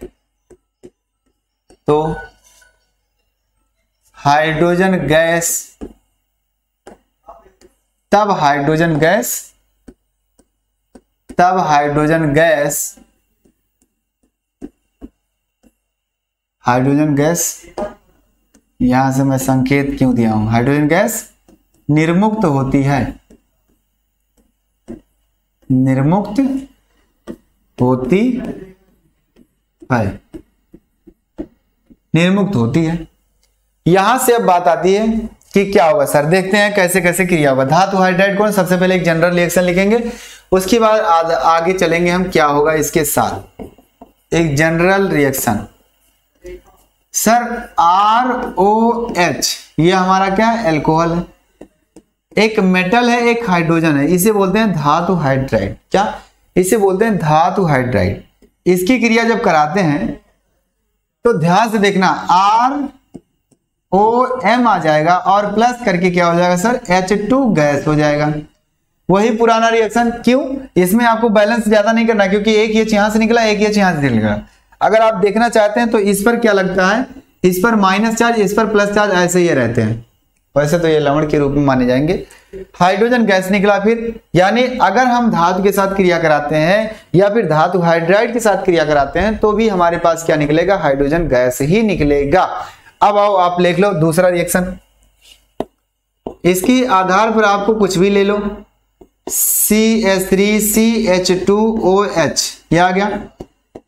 तो हाइड्रोजन गैस, तब हाइड्रोजन गैस यहां से मैं संकेत क्यों दिया हूं? हाइड्रोजन गैस निर्मुक्त होती है, निर्मुक्त होती है। यहां से अब बात आती है कि क्या होगा सर, देखते हैं कैसे कैसे क्रिया होगा। धातु हाइड्राइड कौन? सबसे पहले एक जनरल रिएक्शन लिखेंगे, उसके बाद आगे चलेंगे हम क्या होगा इसके साथ। एक जनरल रिएक्शन सर, ROH ये हमारा क्या है? अल्कोहल है। एक मेटल है, एक हाइड्रोजन है, इसे बोलते हैं धातु हाइड्राइड। क्या? इसे बोलते हैं धातु हाइड्राइड। इसकी क्रिया जब कराते हैं तो ध्यान से देखना, ROM आ जाएगा और प्लस करके क्या हो जाएगा सर? H2 गैस हो जाएगा। वही पुराना रिएक्शन। क्यों? इसमें आपको बैलेंस ज्यादा नहीं करना, क्योंकि एक एच यहां से निकला, एक एच यहां से निकला। अगर आप देखना चाहते हैं तो इस पर क्या लगता है, इस पर माइनस चार्ज, इस पर प्लस चार्ज, ऐसे ही रहते हैं। वैसे तो ये लवण के रूप में माने जाएंगे। हाइड्रोजन गैस निकला फिर, यानी अगर हम धातु के साथ क्रिया कराते हैं या फिर धातु हाइड्राइड के साथ क्रिया कराते हैं तो भी हमारे पास क्या निकलेगा, हाइड्रोजन गैस ही निकलेगा। अब आओ आप लिख लो दूसरा रिएक्शन। इसके आधार पर आपको कुछ भी ले लो, CH3CH2OH, ये आ गया।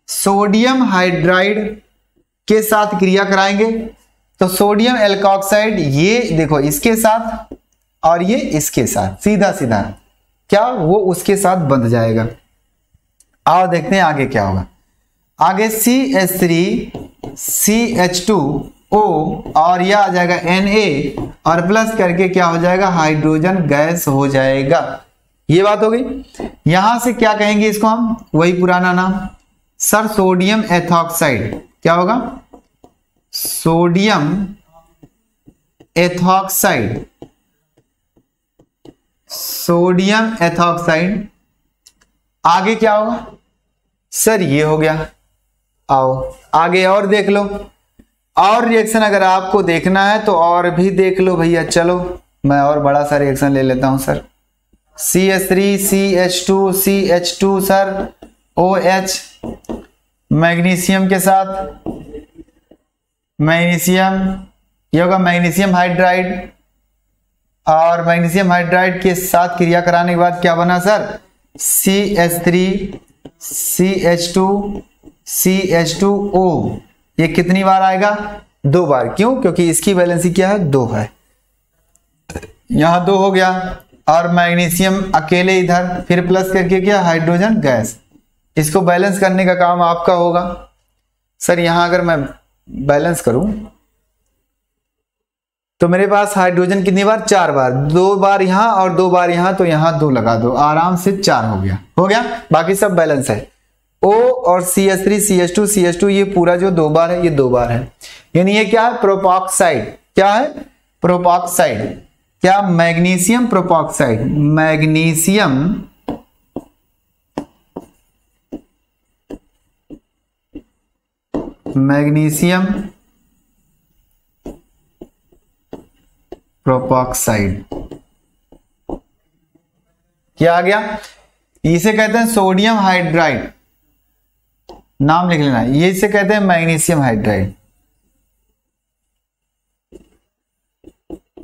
सोडियम हाइड्राइड के साथ क्रिया कराएंगे तो सोडियम एल्कोक्साइड, ये देखो इसके साथ और ये इसके साथ, सीधा सीधा क्या वो उसके साथ बंध जाएगा। आओ देखते हैं आगे क्या होगा। आगे CH3CH2O और यह आ जाएगा Na और प्लस करके क्या हो जाएगा, हाइड्रोजन गैस हो जाएगा। ये बात हो गई। यहां से क्या कहेंगे इसको हम, वही पुराना नाम सर, सोडियम एथॉक्साइड। क्या होगा, सोडियम एथॉक्साइड, सोडियम एथॉक्साइड। आगे क्या होगा सर, ये हो गया। आओ आगे और देख लो, और रिएक्शन अगर आपको देखना है तो और भी देख लो भैया। चलो मैं और बड़ा सा रिएक्शन ले लेता हूं sir. CH3CH2CH2 sir OH, magnesium के साथ मैग्नीशियम, ये होगा मैग्नीशियम हाइड्राइड, और मैग्नीशियम हाइड्राइड के साथ क्रिया कराने के बाद क्या बना सर, CH3CH2CH2O। ये कितनी बार आएगा, 2 बार। क्यों? क्योंकि इसकी वैलेंसी क्या है, 2 है। यहां 2 हो गया, और मैग्नीशियम अकेले इधर, फिर प्लस करके क्या, हाइड्रोजन गैस। इसको बैलेंस करने का काम आपका होगा। सर यहां अगर मैं बैलेंस करूं तो मेरे पास हाइड्रोजन कितनी बार, 4 बार, 2 बार यहां और 2 बार यहां, तो यहां 2 लगा दो, आराम से 4 हो गया, हो गया। बाकी सब बैलेंस है। O और CH3CH2CH2 ये पूरा जो 2 बार है, ये 2 बार है, यानी ये क्या है, प्रोपॉक्साइड। क्या है, प्रोपॉक्साइड। क्या, मैग्नीशियम प्रोपॉक्साइड, मैग्नीशियम मैग्नीशियम प्रोपॉक्साइड। क्या आ गया, इसे कहते हैं सोडियम हाइड्राइड, नाम लिख लेना। ये इसे कहते हैं मैग्नीशियम हाइड्राइड,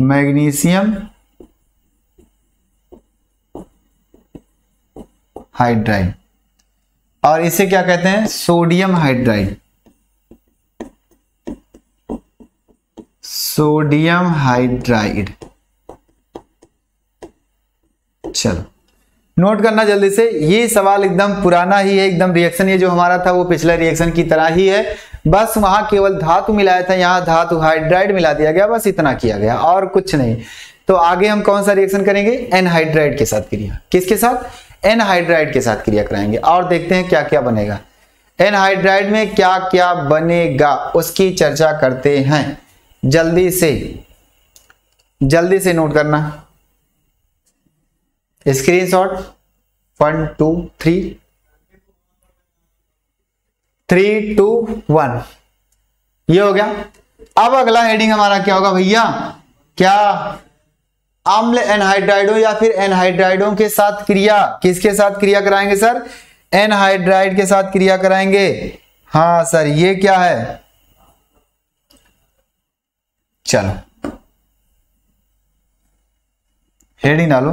मैग्नीशियम हाइड्राइड, और इसे क्या कहते हैं, सोडियम हाइड्राइड, सोडियम हाइड्राइड। चलो नोट करना जल्दी से, ये सवाल एकदम पुराना ही है, एकदम रिएक्शन ये जो हमारा था वो पिछले रिएक्शन की तरह ही है, बस वहां केवल धातु मिलाया था, यहाँ धातु हाइड्राइड मिला दिया गया, बस इतना किया गया और कुछ नहीं। तो आगे हम कौन सा रिएक्शन करेंगे, एनहाइड्राइड के साथ क्रिया। किसके साथ, एनहाइड्राइड के साथ क्रिया कराएंगे, और देखते हैं क्या क्या बनेगा। एनहाइड्राइड में क्या क्या बनेगा उसकी चर्चा करते हैं। जल्दी से नोट करना, स्क्रीनशॉट 1 2 3 3 2 1, ये हो गया। अब अगला हेडिंग हमारा क्या होगा भैया, क्या, अम्ल एनहाइड्राइडों या फिर एनहाइड्राइडों के साथ क्रिया। किसके साथ क्रिया कराएंगे सर, एनहाइड्राइड के साथ क्रिया कराएंगे। हाँ सर, ये क्या है, चलो हेडिंग डालो,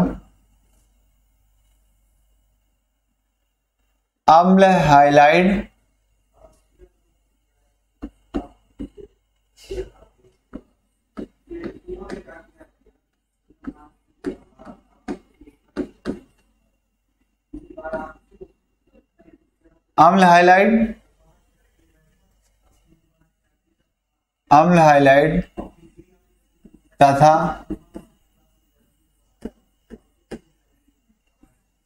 अम्ल हाइलाइड अम्ल हाइलाइड तथा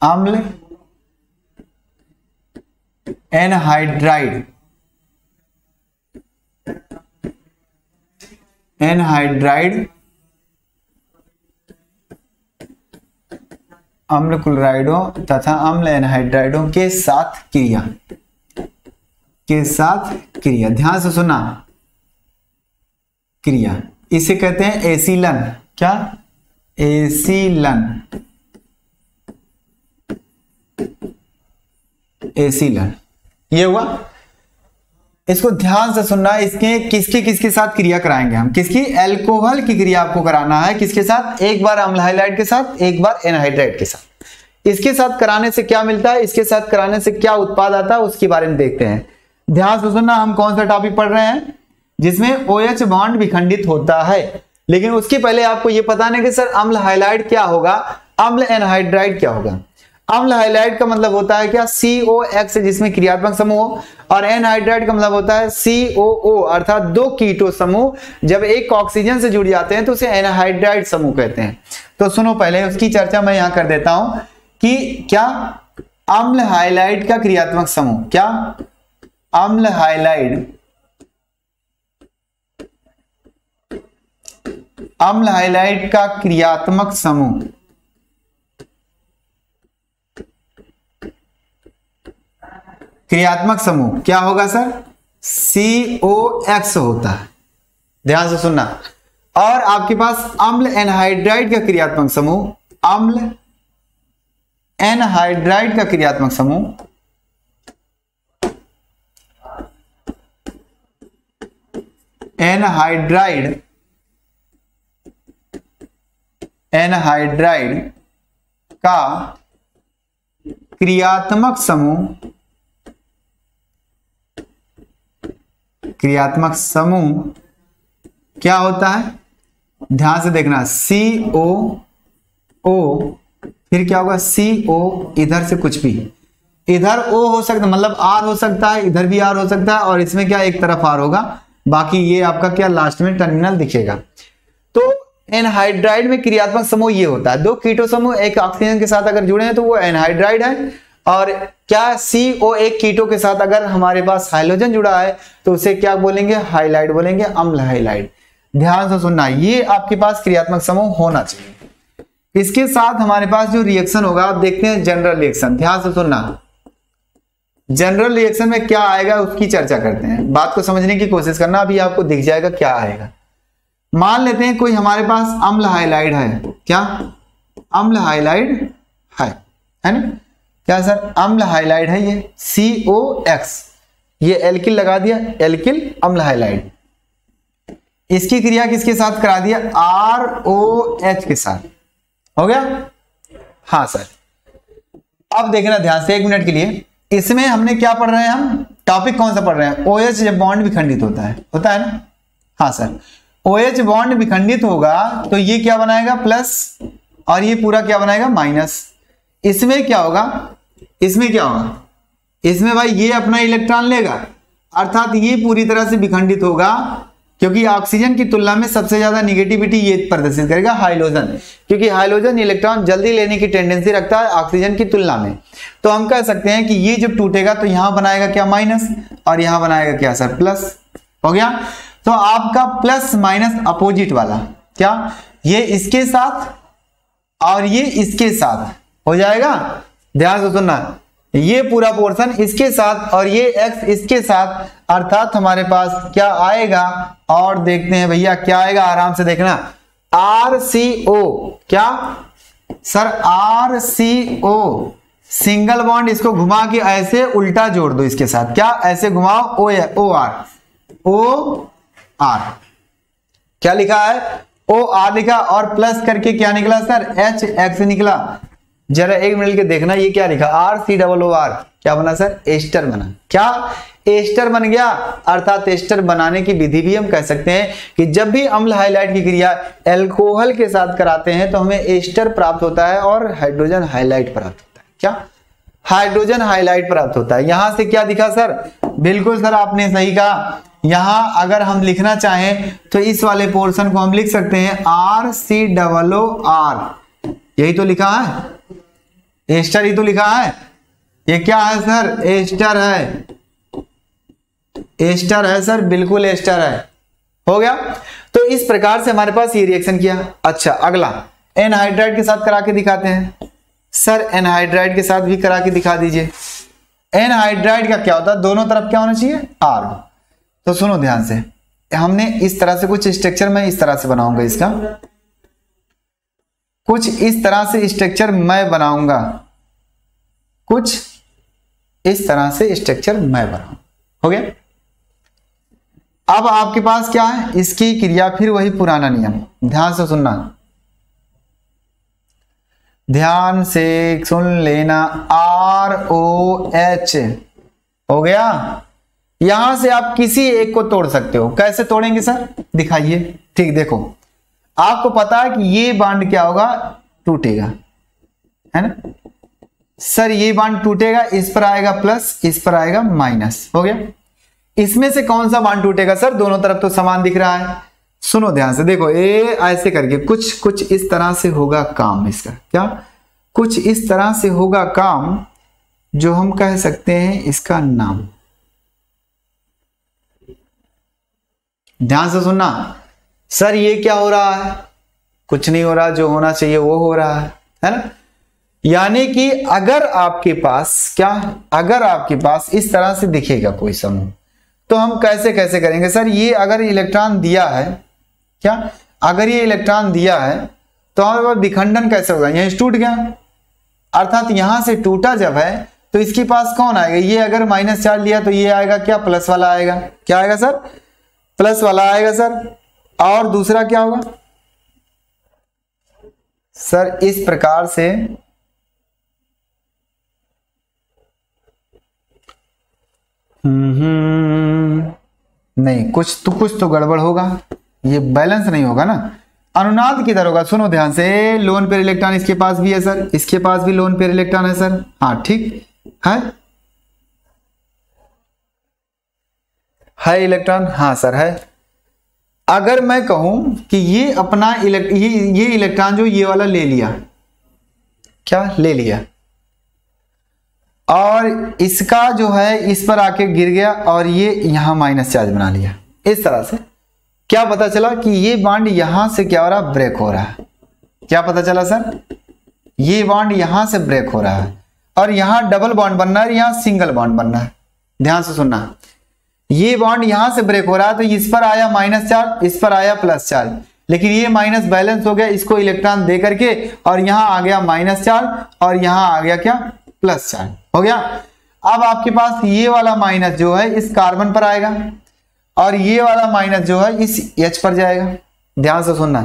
अम्ल एनहाइड्राइड अम्ल क्लोराइडों तथा अम्ल एनहाइड्राइडों के साथ क्रिया, ध्यान से सुना, क्रिया, इसे कहते हैं एसीलन। क्या? एसीलन। ये हुआ। इसको ध्यान से सुनना, इसके किसके साथ क्रिया कराएंगे हम? किसकी? एल्कोहल की क्रिया आपको कराना है। किसके साथ? एक बार अम्ल हाइलाइड के साथ, एक बार एनहाइड्राइड के साथ। इसके साथ कराने से क्या मिलता है, इसके साथ कराने से क्या उत्पाद आता है, उसके बारे में देखते हैं। ध्यान से सुनना, हम कौन सा टॉपिक पढ़ रहे हैं जिसमें OH बॉन्ड विखंडित होता है। लेकिन उसके पहले आपको यह पता नहीं कि सर अम्ल हाइलाइड क्या होगा, अम्ल एनहाइड्राइड क्या होगा। अम्ल हाइलाइड का मतलब होता है क्या? COX जिसमें क्रियात्मक समूह, और एनहाइड्राइड का मतलब होता है COO अर्थात दो कीटो समूह जब एक ऑक्सीजन से जुड़ जाते हैं तो उसे एनहाइड्राइड समूह कहते हैं। तो सुनो, पहले उसकी चर्चा मैं यहां कर देता हूं कि क्या अम्ल हाइलाइड का क्रियात्मक समूह, क्या अम्ल हाइलाइड का क्रियात्मक समूह क्या होगा सर? COX होता है। ध्यान से सुनना। और आपके पास अम्ल एनहाइड्राइड का क्रियात्मक समूह, अम्ल एनहाइड्राइड का क्रियात्मक समूह एनहाइड्राइड का क्रियात्मक समूह क्या होता है? ध्यान से देखना, COO, फिर क्या होगा? CO, इधर से कुछ भी, इधर O हो सकता, मतलब R हो सकता है, इधर भी R हो सकता है, और इसमें क्या एक तरफ R होगा, बाकी ये आपका क्या लास्ट में टर्मिनल दिखेगा। तो एनहाइड्राइड में क्रियात्मक समूह ये होता है, दो कीटो समूह एक ऑक्सीजन के साथ अगर जुड़े हैं तो वो एनहाइड्राइड है। और क्या? CO एक कीटो के साथ अगर हमारे पास हाइड्रोजन जुड़ा है तो उसे क्या बोलेंगे? हाइलाइड बोलेंगे, अम्ल हाइलाइड। ध्यान से सुनना, ये आपके पास क्रियात्मक समूह होना चाहिए। इसके साथ हमारे पास जो रिएक्शन होगा, आप देखते हैं जनरल रिएक्शन। ध्यान से सुनना, जनरल रिएक्शन में क्या आएगा उसकी चर्चा करते हैं। बात को समझने की कोशिश करना, अभी आपको दिख जाएगा क्या आएगा। मान लेते हैं कोई हमारे पास अम्ल हाइलाइड है, क्या अम्ल हाइलाइड है ना? क्या सर? अम्ल हाइलाइड है ये COX, ये एल्किल लगा दिया, एल्किल अम्ल हाइलाइड। इसकी क्रिया किसके साथ करा दिया? ROH के साथ। हो गया? हाँ सर। अब देखना ध्यान से, 1 मिनट के लिए। इसमें हमने क्या पढ़ रहे हैं, हम टॉपिक कौन सा पढ़ रहे हैं? OH जब बॉन्ड विखंडित होता है ना? हाँ सर। OH बॉन्ड विखंडित होगा तो ये क्या बनाएगा? प्लस, और ये पूरा क्या बनाएगा? माइनस। इसमें क्या होगा? इसमें भाई ये अपना इलेक्ट्रॉन लेगा, अर्थात ये पूरी तरह से विखंडित होगा, क्योंकि ऑक्सीजन की तुलना में सबसे ज्यादा निगेटिविटी ये प्रदर्शित करेगा हाइड्रोजन, क्योंकि हाइड्रोजन इलेक्ट्रॉन जल्दी लेने की टेंडेंसी रखता है ऑक्सीजन की तुलना में। तो हम कह सकते हैं कि ये जब टूटेगा तो यहां बनाएगा क्या? माइनस, और यहां बनाएगा क्या सर? प्लस। हो गया? तो आपका प्लस माइनस अपोजिट वाला, क्या ये इसके साथ और ये इसके साथ हो जाएगा। ध्यान से सुनना, ये पूरा पोर्शन इसके साथ और ये x इसके साथ, अर्थात हमारे पास क्या आएगा, और देखते हैं भैया क्या आएगा, आराम से देखना। RCO, क्या सर? RCO सिंगल बॉन्ड, इसको घुमा के ऐसे उल्टा जोड़ दो इसके साथ, क्या ऐसे घुमाओ, OR, क्या लिखा है? OR लिखा, और प्लस करके क्या निकला सर? HX निकला। जरा 1 मिनट के देखना, ये क्या लिखा? RCOOR, क्या बना सर? एस्टर बना। क्या एस्टर बन गया? अर्थात एस्टर बनाने की विधि भी हम कह सकते हैं कि जब भी अम्ल हाइलाइड की क्रिया एल्कोहल के साथ कराते हैं तो हमें एस्टर प्राप्त होता है और हाइड्रोजन हाइलाइड प्राप्त होता है। क्या? हाइड्रोजन हाइलाइड प्राप्त होता है। यहां से क्या दिखा सर? बिल्कुल सर, आपने सही कहा। यहां अगर हम लिखना चाहें तो इस वाले पोर्शन को हम लिख सकते हैं RCOOR, यही तो लिखा है, एस्टर ही तो लिखा है। ये क्या है सर? एस्टर है, एस्टर है सर, बिल्कुल एस्टर है। हो गया? तो इस प्रकार से हमारे पास ये रिएक्शन किया। अच्छा, अगला एनहाइड्राइड के साथ करा के दिखाते हैं। सर एनहाइड्राइड के साथ भी करा के दिखा दीजिए। एनहाइड्राइड का क्या होता है, दोनों तरफ क्या होना चाहिए, आर। तो सुनो ध्यान से, हमने इस तरह से कुछ स्ट्रक्चर मैं इस तरह से बनाऊंगा, इसका कुछ इस तरह से स्ट्रक्चर मैं बनाऊंगा, कुछ इस तरह से स्ट्रक्चर मैं बनाऊंगा। हो गया। अब आपके पास क्या है, इसकी क्रिया फिर वही पुराना नियम, ध्यान से सुनना, ध्यान से सुन लेना। ROH हो गया। यहां से आप किसी एक को तोड़ सकते हो। कैसे तोड़ेंगे सर, दिखाइए। ठीक, देखो आपको पता है कि ये बांड क्या होगा, टूटेगा, है ना सर। ये बांड टूटेगा, इस पर आएगा प्लस, इस पर आएगा माइनस। हो गया। इसमें से कौन सा बांड टूटेगा सर, दोनों तरफ तो समान दिख रहा है। सुनो ध्यान से, देखो ए ऐसे करके कुछ इस तरह से होगा काम इसका। क्या, कुछ इस तरह से होगा काम, जो हम कह सकते हैं इसका नाम। ध्यान से सुनना सर, ये क्या हो रहा है, कुछ नहीं हो रहा, जो होना चाहिए वो हो रहा है ना। यानी कि अगर आपके पास क्या, अगर आपके पास इस तरह से दिखेगा कोई समूह, तो हम कैसे कैसे करेंगे सर। ये अगर इलेक्ट्रॉन दिया है, क्या अगर ये इलेक्ट्रॉन दिया है, तो हमारे पास विखंडन कैसे होगा, यहीं टूट गया, अर्थात यहां से टूटा जब है तो इसके पास कौन आएगा, ये अगर माइनस चार्ज लिया तो ये आएगा क्या, प्लस वाला आएगा। क्या आएगा सर, प्लस वाला आएगा सर। और दूसरा क्या होगा सर, इस प्रकार से नहीं, कुछ तो गड़बड़ होगा, ये बैलेंस नहीं होगा ना। अनुनाद किधर होगा, सुनो ध्यान से, लोन पेयर इलेक्ट्रॉन इसके पास भी है सर, इसके पास भी लोन पेयर इलेक्ट्रॉन है सर। हाँ ठीक है इलेक्ट्रॉन, हाँ सर है। अगर मैं कहूं कि ये अपना ये इलेक्ट्रॉन जो ये वाला ले लिया, क्या ले लिया, और इसका जो है इस पर आके गिर गया और ये यहां माइनस चार्ज बना लिया, इस तरह से क्या पता चला कि ये बॉन्ड यहां से क्या हो रहा, ब्रेक हो रहा है। क्या पता चला सर, ये बॉन्ड यहां से ब्रेक हो रहा है और यहां डबल बॉन्ड बनना है, यहां सिंगल बॉन्ड बनना है। ध्यान से सुनना, ये बॉन्ड यहां से ब्रेक हो रहा है तो इस पर आया माइनस चार्ज, इस पर आया प्लस चार्ज, लेकिन ये माइनस बैलेंस हो गया इसको इलेक्ट्रॉन दे करके, और यहां आ गया माइनस चार्ज और यहां आ गया क्या, प्लस चार्ज। हो गया। अब आपके पास ये वाला माइनस जो है इस कार्बन पर आएगा और ये वाला माइनस जो है इस H पर जाएगा। ध्यान से सुनना,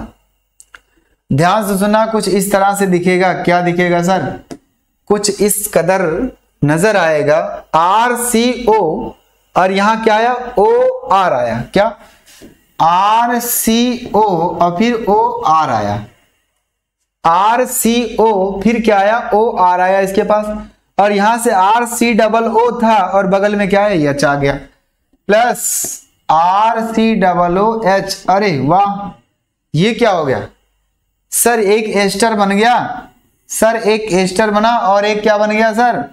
ध्यान से सुनना, कुछ इस तरह से दिखेगा। क्या दिखेगा सर, कुछ इस कदर नजर आएगा, RCO और यहां क्या आया, OR आया। क्या, RCO और फिर OR आया, RCO फिर क्या आया, OR आया इसके पास, और यहां से RCOO था और बगल में क्या है, H आ गया, प्लस RCOOH। अरे वाह, ये क्या हो गया सर, एक एस्टर बन गया सर, एक एस्टर बना और एक क्या बन गया सर,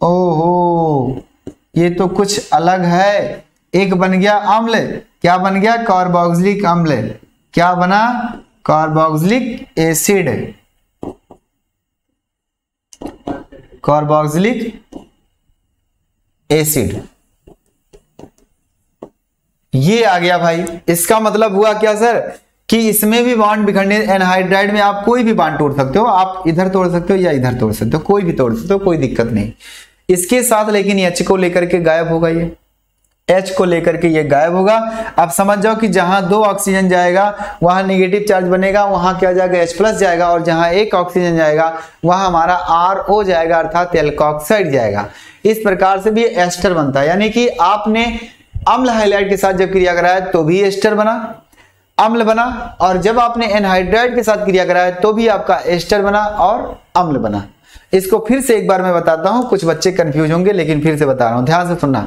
ओहो ये तो कुछ अलग है। एक बन गया अम्ल, क्या बन गया, कार्बोक्सिलिक अम्ल। क्या बना, कार्बोक्सिलिक एसिड, कार्बोक्सिलिक एसिड, ये आ गया भाई। इसका मतलब हुआ क्या सर, कि इसमें भी बॉन्ड बिखरने, एनहाइड्राइड में आप कोई भी बॉन्ड तोड़ सकते हो, आप इधर तोड़ सकते हो या इधर तोड़ सकते हो, कोई भी तोड़ सकते हो, कोई दिक्कत नहीं इसके साथ। लेकिन H को लेकर के गायब होगा, ये H को लेकर के ये गायब होगा। अब समझ जाओ कि जहां 2 ऑक्सीजन जाएगा वहां नेगेटिव चार्ज बनेगा, वहां क्या जाएगा, H+ जाएगा, और जहां 1 ऑक्सीजन जाएगा वहां हमारा RO जाएगा, अर्थात एल्कोक्साइड जाएगा। इस प्रकार से भी एस्टर बनता है। यानी कि आपने अम्ल हाइलाइड के साथ जब क्रिया कराया तो भी एस्टर बना, अम्ल बना, और जब आपने एनहाइड्राइड के साथ क्रिया कराया तो भी आपका एस्टर बना और अम्ल बना। इसको फिर से एक बार मैं बताता हूं, कुछ बच्चे कंफ्यूज होंगे लेकिन फिर से बता रहा हूं, ध्यान से सुनना।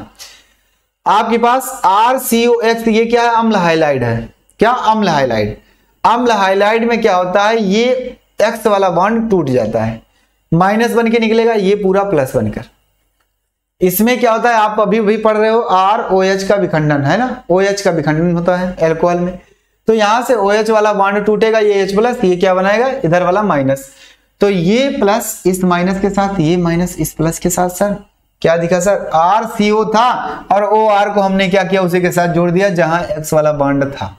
आपके पास RCOX, ये क्या है, अम्ल हाइलाइड है। क्या, अम्ल हाइलाइड। अम्ल हाइलाइड में क्या होता है, ये X वाला बॉन्ड टूट जाता है, माइनस बन के निकलेगा, ये पूरा प्लस बनकर। इसमें क्या होता है, आप अभी भी पढ़ रहे हो, ROH का विखंडन है ना, OH का विखंडन होता है एल्कोहल में। तो यहां से OH वाला बॉन्ड टूटेगा, ये H+, ये क्या बनाएगा, इधर वाला माइनस। तो ये प्लस इस माइनस के साथ, ये माइनस इस प्लस के साथ सर क्या दिखा सर, RCO था और OR को हमने क्या किया, उसी के साथ जोड़ दिया जहां X वाला बॉन्ड था।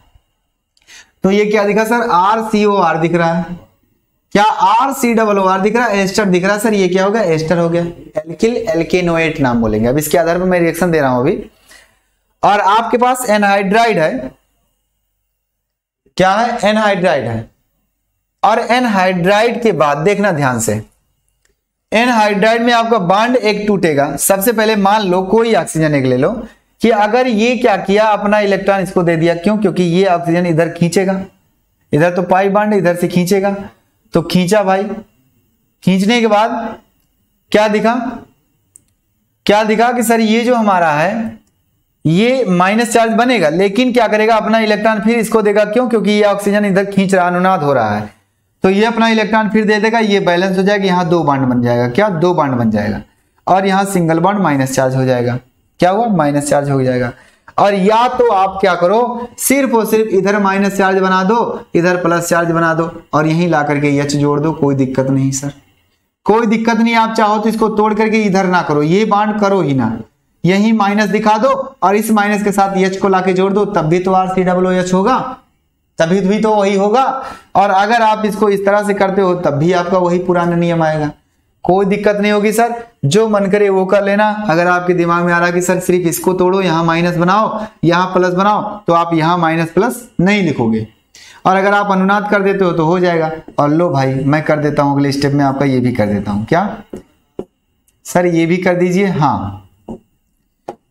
तो ये क्या दिखा सर, RCOR दिख रहा है। क्या RCOR दिख रहा है, एस्टर दिख रहा है सर। ये क्या हो गया, एस्टर हो गया, एल्किल एल्केनोएट नाम बोलेंगे। अब इसके आधार पर मैं रिएक्शन दे रहा हूं अभी। और आपके पास एनहाइड्राइड है, क्या है, एनहाइड्राइड है। और एनहाइड्राइड के बाद देखना ध्यान से, एनहाइड्राइड में आपका बॉन्ड एक टूटेगा। सबसे पहले मान लो कोई ऑक्सीजन एक ले लो कि अगर ये क्या किया, अपना इलेक्ट्रॉन इसको दे दिया, क्यों, क्योंकि ये ऑक्सीजन इधर खींचेगा, इधर तो पाई बॉन्ड इधर से खींचेगा, तो खींचा भाई। खींचने के बाद क्या दिखा, क्या दिखा कि सर ये जो हमारा है ये माइनस चार्ज बनेगा, लेकिन क्या करेगा, अपना इलेक्ट्रॉन फिर इसको देगा, क्यों, क्योंकि ये ऑक्सीजन इधर खींच रहा, अनुनाद हो रहा है, तो ये अपना इलेक्ट्रॉन फिर दे देगा, ये बैलेंस हो जाएगा, यहाँ दो बॉन्ड बन जाएगा, क्या, दो बॉन्ड बन जाएगा, और यहाँ सिंगल बॉन्ड माइनस चार्ज हो जाएगा। क्या हुआ, माइनस चार्ज हो जाएगा। और या तो आप क्या करो, सिर्फ और सिर्फ इधर माइनस चार्ज बना दो, इधर प्लस चार्ज बना दो, और यहीं ला करके H जोड़ दो, कोई दिक्कत नहीं सर, कोई दिक्कत नहीं। आप चाहो तो इसको तोड़ करके इधर ना करो, ये बॉन्ड करो ही ना, यही माइनस दिखा दो और इस माइनस के साथ H को लाके जोड़ दो, तब भी तो RCOOH होगा, तभी भी तो वही होगा। और अगर आप इसको इस तरह से करते हो तब भी आपका वही पुराना नियम आएगा, कोई दिक्कत नहीं होगी सर, जो मन करे वो कर लेना। अगर आपके दिमाग में आ रहा कि सर सिर्फ इसको तोड़ो, यहाँ माइनस बनाओ, यहाँ प्लस बनाओ, तो आप यहाँ माइनस प्लस नहीं लिखोगे, और अगर आप अनुनाद कर देते हो तो हो जाएगा। और लो भाई मैं कर देता हूँ अगले स्टेप में, आपका ये भी कर देता हूँ। क्या सर, ये भी कर दीजिए। हाँ,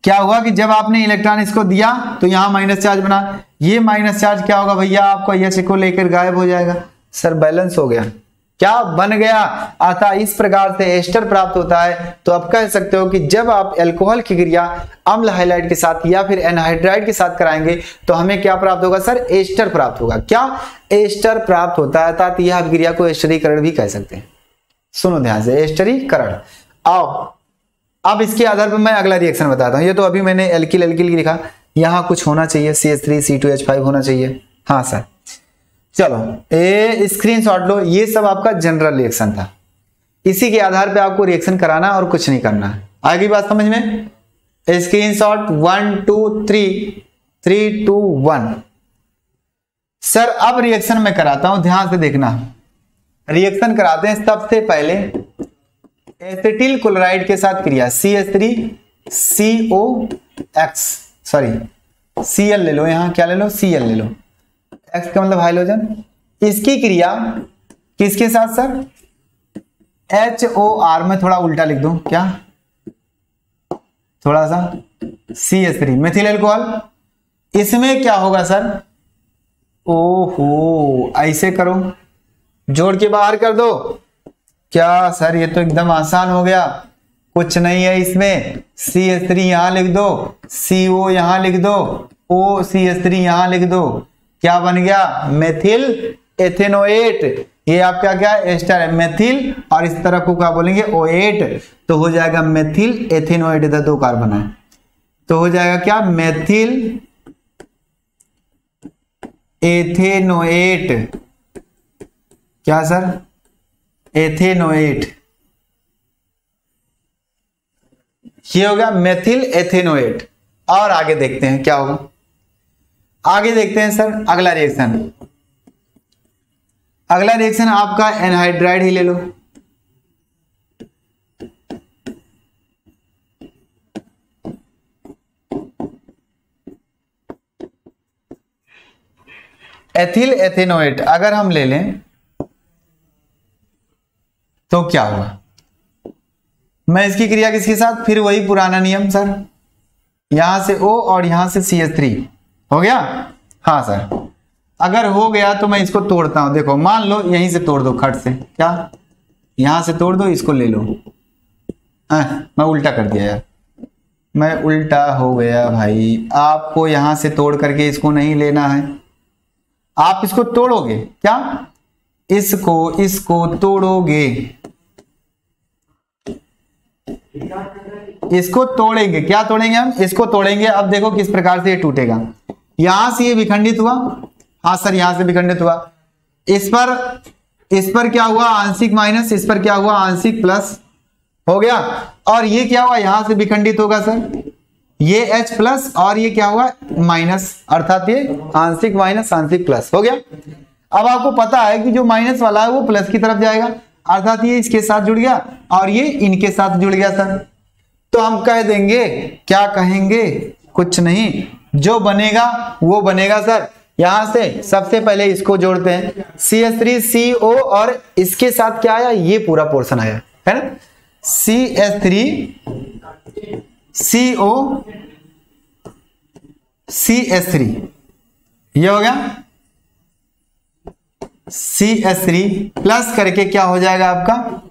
क्या हुआ कि जब आपने इलेक्ट्रॉन इसको दिया तो यहाँ माइनस चार्ज बना, ये माइनस चार्ज क्या होगा भैया, आपको H को लेकर गायब हो जाएगा सर, बैलेंस हो गया, क्या बन गया। अतः इस प्रकार से एस्टर प्राप्त होता है। तो आप कह सकते हो कि जब आप अल्कोहल की क्रिया अम्ल हाइलाइड के साथ या फिर एनहाइड्राइड के साथ कराएंगे तो हमें क्या प्राप्त होगा सर, एस्टर प्राप्त होगा। क्या, एस्टर प्राप्त होता है, अर्थात यह क्रिया को एस्टरीकरण भी कह सकते हैं। सुनो ध्यान से, एस्टरीकरण। आओ अब इसके आधार पर मैं अगला रिएक्शन बताता हूं। ये तो अभी मैंने एल्किल एल्किल लिखा, यहां कुछ होना चाहिए, CH3C2H5 होना चाहिए। हाँ सर, चलो ए स्क्रीनशॉट लो, ये सब आपका जनरल रिएक्शन था, इसी के आधार पे आपको रिएक्शन कराना और कुछ नहीं करना है। आगे बात समझ में, स्क्रीनशॉट 1 2 3 3 2 1। सर अब रिएक्शन में कराता हूं, ध्यान से देखना। रिएक्शन कराते हैं, सबसे पहले एसिटिल क्लोराइड के साथ क्रिया CH3COX, सॉरी Cl ले लो, यहां क्या ले लो, Cl ले लो, X का मतलब हाइड्रोजन। इसकी क्रिया किसके साथ सर, HOR में थोड़ा उल्टा लिख दूं, क्या, थोड़ा सा CH3 मेथिल अल्कोहल। इसमें क्या होगा सर, ओहो ऐसे करो, जोड़ के बाहर कर दो। क्या सर, ये तो एकदम आसान हो गया, कुछ नहीं है इसमें। CH3 यहां लिख दो, CO यहां लिख दो, OCH3 यहां लिख दो, क्या बन गया, मेथिल एथेनोएट। ये आपका क्या एस्टर है, मेथिल, और इस तरफ को क्या बोलेंगे, ओएट, तो हो जाएगा मेथिल एथेनोएट, इधर दो कार्बन है तो हो जाएगा क्या, मेथिल एथेनोएट। क्या सर, एथेनोएट, ये हो गया मेथिल एथेनोएट। और आगे देखते हैं क्या होगा, आगे देखते हैं सर अगला रिएक्शन। अगला रिएक्शन आपका एनहाइड्राइड ही ले लो, एथिल एथेनोएट अगर हम ले लें तो क्या होगा, मैं इसकी क्रिया किसके साथ, फिर वही पुराना नियम सर, यहां से O और यहां से CH3 हो गया। हाँ सर, अगर हो गया तो मैं इसको तोड़ता हूं, देखो मान लो यहीं से तोड़ दो खट से, क्या यहां से तोड़ दो, इसको ले लो। मैं उल्टा कर दिया यार, मैं उल्टा हो गया भाई। आपको यहां से तोड़ करके इसको नहीं लेना है, आप इसको तोड़ोगे, क्या इसको तोड़ोगे, इसको तोड़ेंगे, क्या तोड़ेंगे हम, इसको तोड़ेंगे। अब देखो किस प्रकार से ये टूटेगा, यहां से ये विखंडित हुआ, हाँ सर यहां से विखंडित हुआ, इस पर इस पर क्या हुआ आंशिक माइनस, इस पर क्या हुआ आंशिक प्लस हो गया, और ये क्या हुआ यहां से विखंडित होगा सर, ये H प्लस और ये क्या हुआ माइनस, अर्थात ये आंशिक माइनस आंशिक प्लस हो गया। अब आपको पता है कि जो माइनस वाला है वो प्लस की तरफ जाएगा, अर्थात ये इसके साथ जुड़ गया और ये इनके साथ जुड़ गया सर। तो हम कह देंगे, क्या कहेंगे, कुछ नहीं, जो बनेगा वो बनेगा सर। यहां से सबसे पहले इसको जोड़ते हैं, CH3CO और इसके साथ क्या आया, ये पूरा पोर्शन आया है ना, CH3CO CH3, ये हो गया CH3 प्लस करके क्या हो जाएगा आपका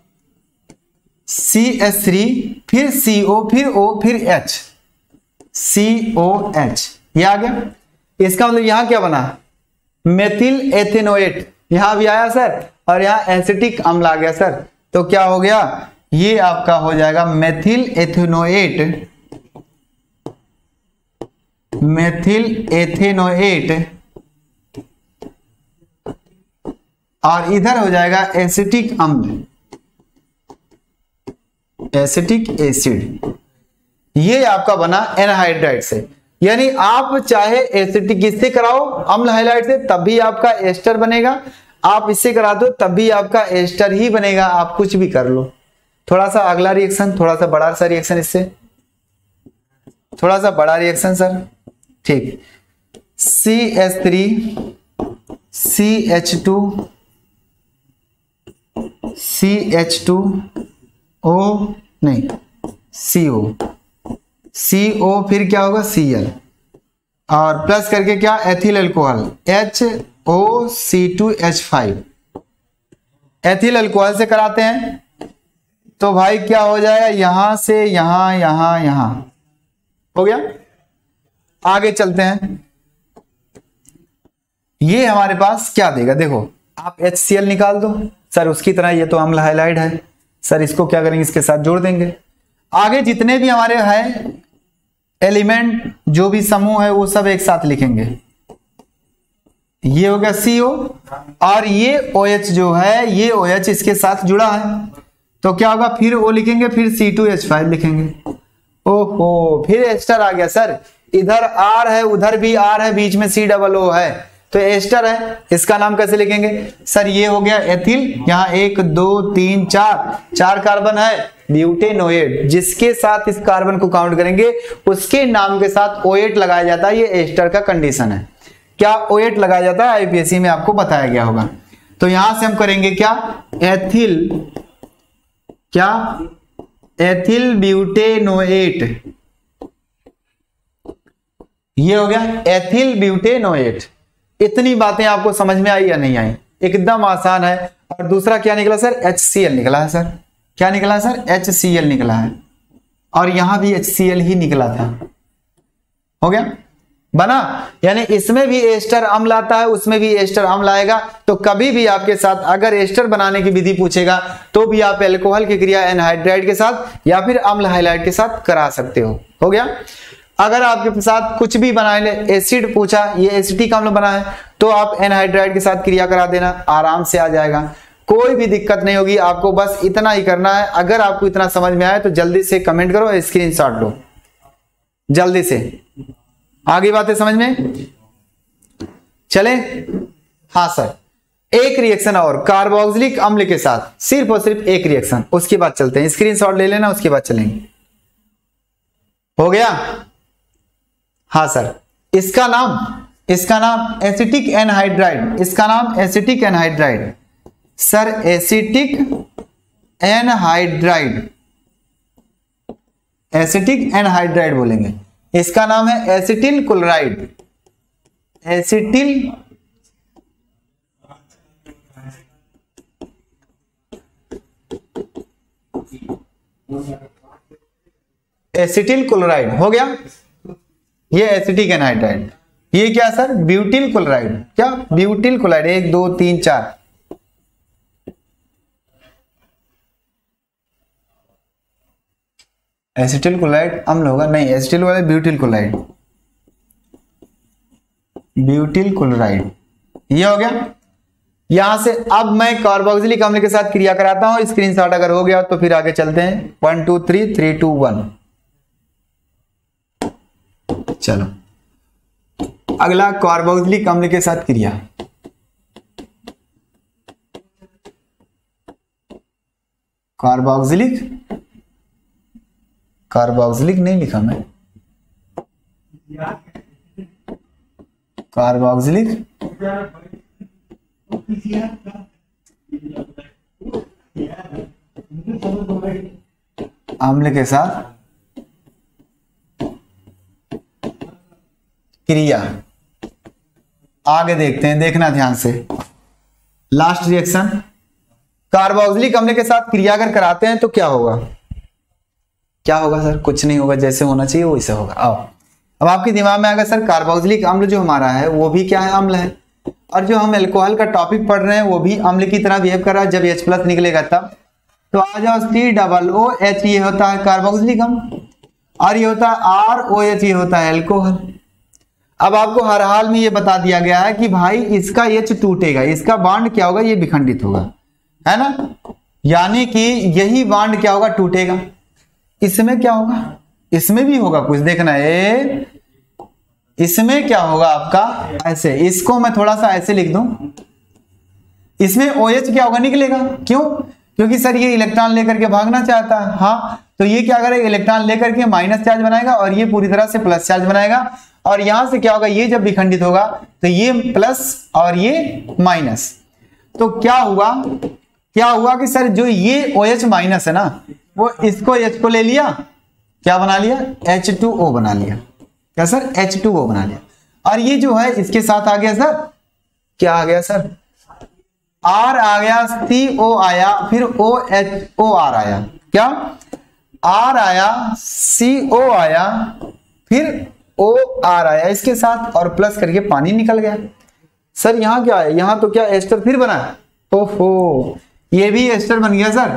CH3 फिर CO फिर O फिर H, COH, ये आ गया। इसका मतलब यहां क्या बना, मेथिल एथेनोएट, यहां भी आया सर, और यहां एसिटिक अम्ल आ गया सर। तो क्या हो गया, ये आपका हो जाएगा मेथिल एथेनोएट, मेथिल एथेनोएट, और इधर हो जाएगा एसिटिक अम्ल, एसिटिक एसिड। ये आपका बना एनहाइड्राइड से, यानी आप चाहे एसिटिक इससे कराओ अम्ल हाइड्राइड से तब भी आपका एस्टर बनेगा, आप इससे करा दो तब भी आपका एस्टर ही बनेगा, आप कुछ भी कर लो। थोड़ा सा अगला रिएक्शन, थोड़ा सा बड़ा सा रिएक्शन, इससे थोड़ा सा बड़ा रिएक्शन सर, ठीक, CH3 CH2 CH2O नहीं CO फिर क्या होगा Cl, और प्लस करके क्या ethyl alcohol HOC2H5, ethyl alcohol से कराते हैं तो भाई क्या हो जाएगा, यहां से यहां यहां यहां हो गया। आगे चलते हैं, ये हमारे पास क्या देगा, देखो आप HCl निकाल दो सर, उसकी तरह ये तो अम्ल हाइलाइड है सर, इसको क्या करेंगे इसके साथ जोड़ देंगे। आगे जितने भी हमारे हैं एलिमेंट, जो भी समूह है वो सब एक साथ लिखेंगे, ये हो गया CO, और ये OH जो है ये OH इसके साथ जुड़ा है, तो क्या होगा फिर O लिखेंगे, फिर C2H5 लिखेंगे। ओहो, फिर एस्टर आ गया सर, इधर R है उधर भी R है, बीच में COO है, तो एस्टर है, इसका नाम कैसे लिखेंगे सर, ये हो गया एथिल, यहाँ 1 2 3 4 कार्बन है, ब्यूटेनोएट, जिसके साथ इस कार्बन को काउंट करेंगे उसके नाम के साथ O8 लगाया जाता है, ये एस्टर का कंडीशन है। क्या O8 लगाया जाता है, आईपीएससी में आपको बताया गया होगा। तो यहां से हम करेंगे क्या, एथिल, क्या एथिल ब्यूटेनोएट, ये हो गया एथिल ब्यूटेनोएट। इतनी बातें आपको समझ में आई या नहीं आई, एकदम आसान है। और दूसरा क्या निकला सर, HCl निकला है सर, क्या निकला है सर, HCl निकला है, और यहां भी HCl ही निकला था, हो गया बना। यानी इसमें भी एस्टर अम्ल आता है, उसमें भी एस्टर अम्ल आएगा। तो कभी भी आपके साथ अगर एस्टर बनाने की विधि पूछेगा तो भी आप एल्कोहल की क्रिया एनहाइड्राइड के साथ या फिर अम्ल हाइलाइड के साथ करा सकते हो गया। अगर आपके साथ कुछ भी बनाए, एसिड पूछा, ये एसिटिक अम्ल बना है, तो आप एनहाइड्राइड के साथ क्रिया करा देना, आराम से आ जाएगा, कोई भी दिक्कत नहीं होगी। आपको बस इतना ही करना है। अगर आपको इतना समझ में आए तो जल्दी से कमेंट करो, स्क्रीनशॉट लो जल्दी से। आगे बातें समझ में चले? हाँ सर, एक रिएक्शन और कार्बोक्सिलिक अम्ल के साथ, सिर्फ और सिर्फ एक रिएक्शन, उसके बाद चलते हैं। स्क्रीनशॉट ले लेना, उसके बाद चलेंगे। हो गया? हाँ सर, इसका नाम एसिटिक एनहाइड्राइड, इसका नाम acetic anhydride sir, acetic anhydride, acetic anhydride बोलेंगे। इसका नाम है acetyl chloride, acetyl acetyl chloride. हो गया? ये एसिटिक एनहाइड्राइड। ये क्या सर, ब्यूटिल क्लोराइड। क्या ब्यूटिल क्लोराइड, 1 2 3 4। एसिटिल क्लोराइड अम्ल होगा? नहीं, acetyl chloride butyl chloride, butyl chloride. ये हो गया। यहां से अब मैं कार्बोक्सिलिक अम्ल के साथ क्रिया कराता हूं। स्क्रीनशॉट अगर हो गया तो फिर आगे चलते हैं। 1 2 3 3 2 1। चलो अगला कार्बोक्सिलिक अम्ल के साथ क्रिया। कार्बोक्सिलिक नहीं लिखा मैं, कार्बोक्सिलिक अम्ल के साथ क्रिया। आगे देखते हैं, देखना ध्यान से। लास्ट रिएक्शन, कार्बोक्सिलिक अम्ल के साथ क्रिया अगर कराते हैं तो क्या होगा? क्या होगा सर? कुछ नहीं होगा, जैसे होना चाहिए वैसे होगा। आओ अब आपके दिमाग में आएगा सर कार्बोक्सिलिक अम्ल जो हमारा है वो भी क्या है? अम्ल है। और जो हम अल्कोहल का टॉपिक पढ़ रहे हैं वो भी अम्ल की तरह बिहेव कर रहा है। जब H+ निकलेगा तब तो आ जाओ COOH, ये होता है कार्बोक्सिलिक अम्ल, और ये होता है ROH, ये होता है अल्कोहल। अब आपको हर हाल में ये बता दिया गया है कि भाई इसका H टूटेगा, इसका बॉन्ड क्या होगा? ये विखंडित होगा, है ना। यानी कि यही बॉन्ड क्या होगा? टूटेगा। इसमें क्या होगा? इसमें भी होगा कुछ, देखना है। इसमें क्या होगा आपका? ऐसे, इसको मैं थोड़ा सा ऐसे लिख दूं। इसमें OH क्या होगा? निकलेगा। क्यों? क्योंकि सर ये इलेक्ट्रॉन लेकर के भागना चाहता है। हाँ, तो ये क्या करेगा? इलेक्ट्रॉन लेकर के माइनस चार्ज बनाएगा और ये पूरी तरह से प्लस चार्ज बनाएगा। और यहां से क्या होगा? ये जब विखंडित होगा तो ये प्लस और ये माइनस, तो क्या हुआ? क्या हुआ कि सर जो ये OH माइनस है ना, वो इसको H को ले लिया, क्या बना लिया? H2O बना लिया। क्या सर? H2O बना लिया। और ये जो है इसके साथ आ गया सर, क्या आ गया सर? R आ गया, CO आया, फिर OHOR आया। क्या? R आया, CO आया, फिर OR आया इसके साथ, और प्लस करके पानी निकल गया। सर यहां क्या है? यहां तो क्या एस्टर फिर बना है। ओहो, ये भी एस्टर बन गया सर।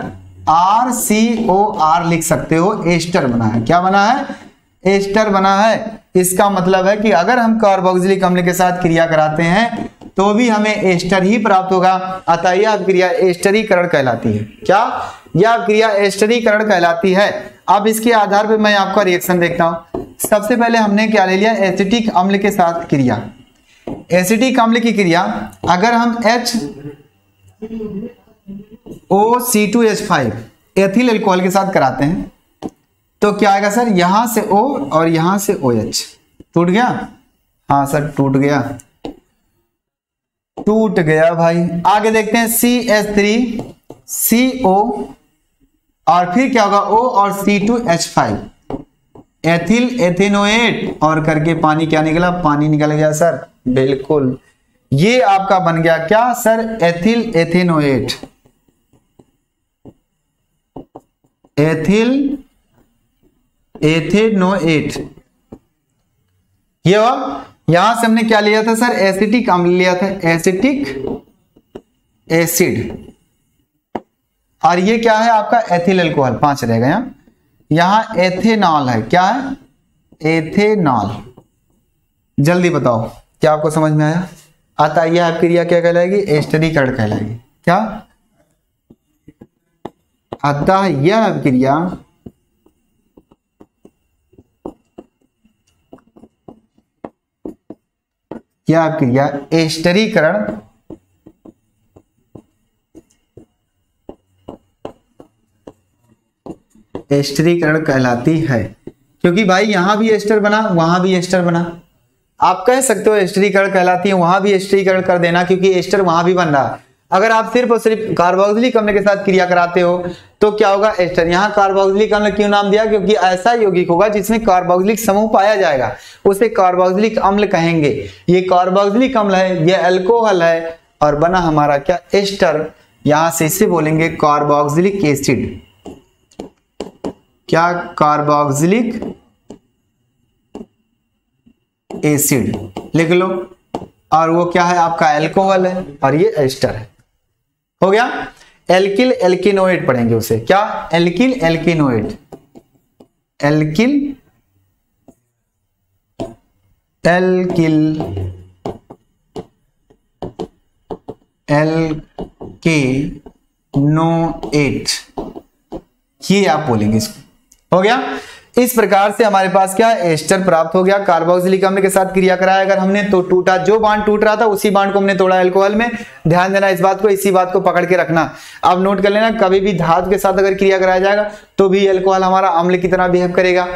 RCOR लिख सकते हो, एस्टर बना है। क्या बना है? एस्टर बना है। इसका मतलब है कि अगर हम कार्बोक्सिलिक अम्ल के साथ क्रिया कराते हैं तो भी हमें एस्टर ही प्राप्त होगा। अतः यह क्रिया एस्टरीकरण कहलाती है। क्या? यह क्रिया एस्टरीकरण कहलाती है। अब इसके आधार पर मैं आपका रिएक्शन देखता हूं। सबसे पहले हमने क्या ले लिया? एसिटिक अम्ल के साथ क्रिया। एसिटिक अम्ल की क्रिया अगर हम HOC2H5 एथिल अल्कोहल के साथ कराते हैं तो क्या आएगा सर? यहां से O और यहां से OH टूट गया। हाँ सर टूट गया, टूट गया भाई। आगे देखते हैं CH3CO, और फिर क्या होगा? O और C2H5 एथिल एथेनोएट, और करके पानी क्या निकला? पानी निकल गया सर। बिल्कुल, ये आपका बन गया क्या sir? Ethyl ethanoate. Ethyl ethanoate. ये यहां से हमने क्या लिया था सर? एसिटिक अम्ल लिया था, एसिटिक एसिड। और ये क्या है आपका? Ethyl alcohol. 5 रह गया। यहां एथेनॉल है। क्या है? एथेनॉल। जल्दी बताओ, क्या आपको समझ में आया? अतः यह क्रिया क्या कहलाएगी? एस्टरीकरण कहलाएगी। क्या? अतः यह क्रिया एस्टरीकरण कहलाती है। क्योंकि भाई यहां भी एस्टर बना, वहां भी एस्टर बना। आप कह सकते हो एस्टरीकरण कहलाती है, वहां भी एस्टरीकरण कर देना, क्योंकि एस्टर वहां भी बन रहा है। अगर आप सिर्फ और सिर्फ कार्बोक्सिलिक अम्ल के साथ क्रिया कराते हो तो क्या होगा? एस्टर। यहाँ कार्बोक्सिलिक अम्ल क्यों नाम दिया? क्योंकि ऐसा यौगिक होगा जिसमें कार्बोक्सिलिक समूह पाया जाएगा, उसे कार्बोक्सिलिक अम्ल कहेंगे। ये कार्बोक्सिलिक अम्ल है, ये अल्कोहल है, और बना हमारा क्या? एस्टर। यहां से इसे बोलेंगे कार्बोक्सिलिक एसिड। क्या? कार्बोक्सिलिक एसिड लिख लो। और वो क्या है आपका? अल्कोहल है, और ये एस्टर है। हो गया। एल्किल एल्किनोएट पढ़ेंगे उसे। क्या? एल्किल एल्किनोएट। एल्किल एल्किल एल्केनोएट, ये आप बोलेंगे इसको। हो गया। इस प्रकार से हमारे पास क्या एस्टर प्राप्त हो गया कार्बोक्सिलिक अम्ल के साथ क्रिया कराया अगर हमने तो टूटा, जो बांड टूट रहा था उसी बांड को हमने तोड़ा अल्कोहल में। ध्यान देना इस बात को, इसी बात को पकड़ के रखना। अब नोट कर लेना, कभी भी धातु के साथ अगर क्रिया कराया जाएगा तो भी अल्कोहल हमारा अम्ल की तरह बिहेव करेगा।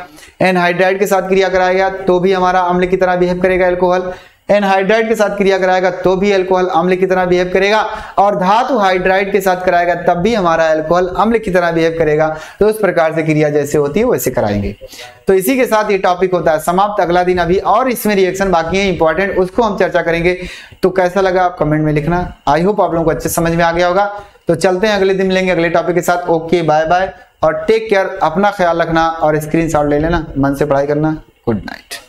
एनहाइड्राइड के साथ क्रिया कराया गया तो भी हमारा अम्ल की तरह बिहेव करेगा अल्कोहल। एनहाइड्राइड के साथ क्रिया कराएगा तो भी अल्कोहल अम्ल की तरह बिहेव करेगा, और धातु हाइड्राइड के साथ कराएगा तब भी हमारा अल्कोहल अम्ल की तरह बिहेव करेगा। तो उस प्रकार से क्रिया जैसे होती है वैसे कराएंगे। तो इसी के साथ ये टॉपिक होता है समाप्त। अगला दिन अभी और इसमें रिएक्शन बाकी है इंपॉर्टेंट, उसको हम चर्चा करेंगे। तो कैसा लगा आप कमेंट में लिखना। आई होप आप लोगों को अच्छे समझ में आ गया होगा। तो चलते हैं, अगले दिन मिलेंगे अगले टॉपिक के साथ। ओके, बाय बाय और टेक केयर, अपना ख्याल रखना और स्क्रीनशॉट ले लेना, मन से पढ़ाई करना। Good night.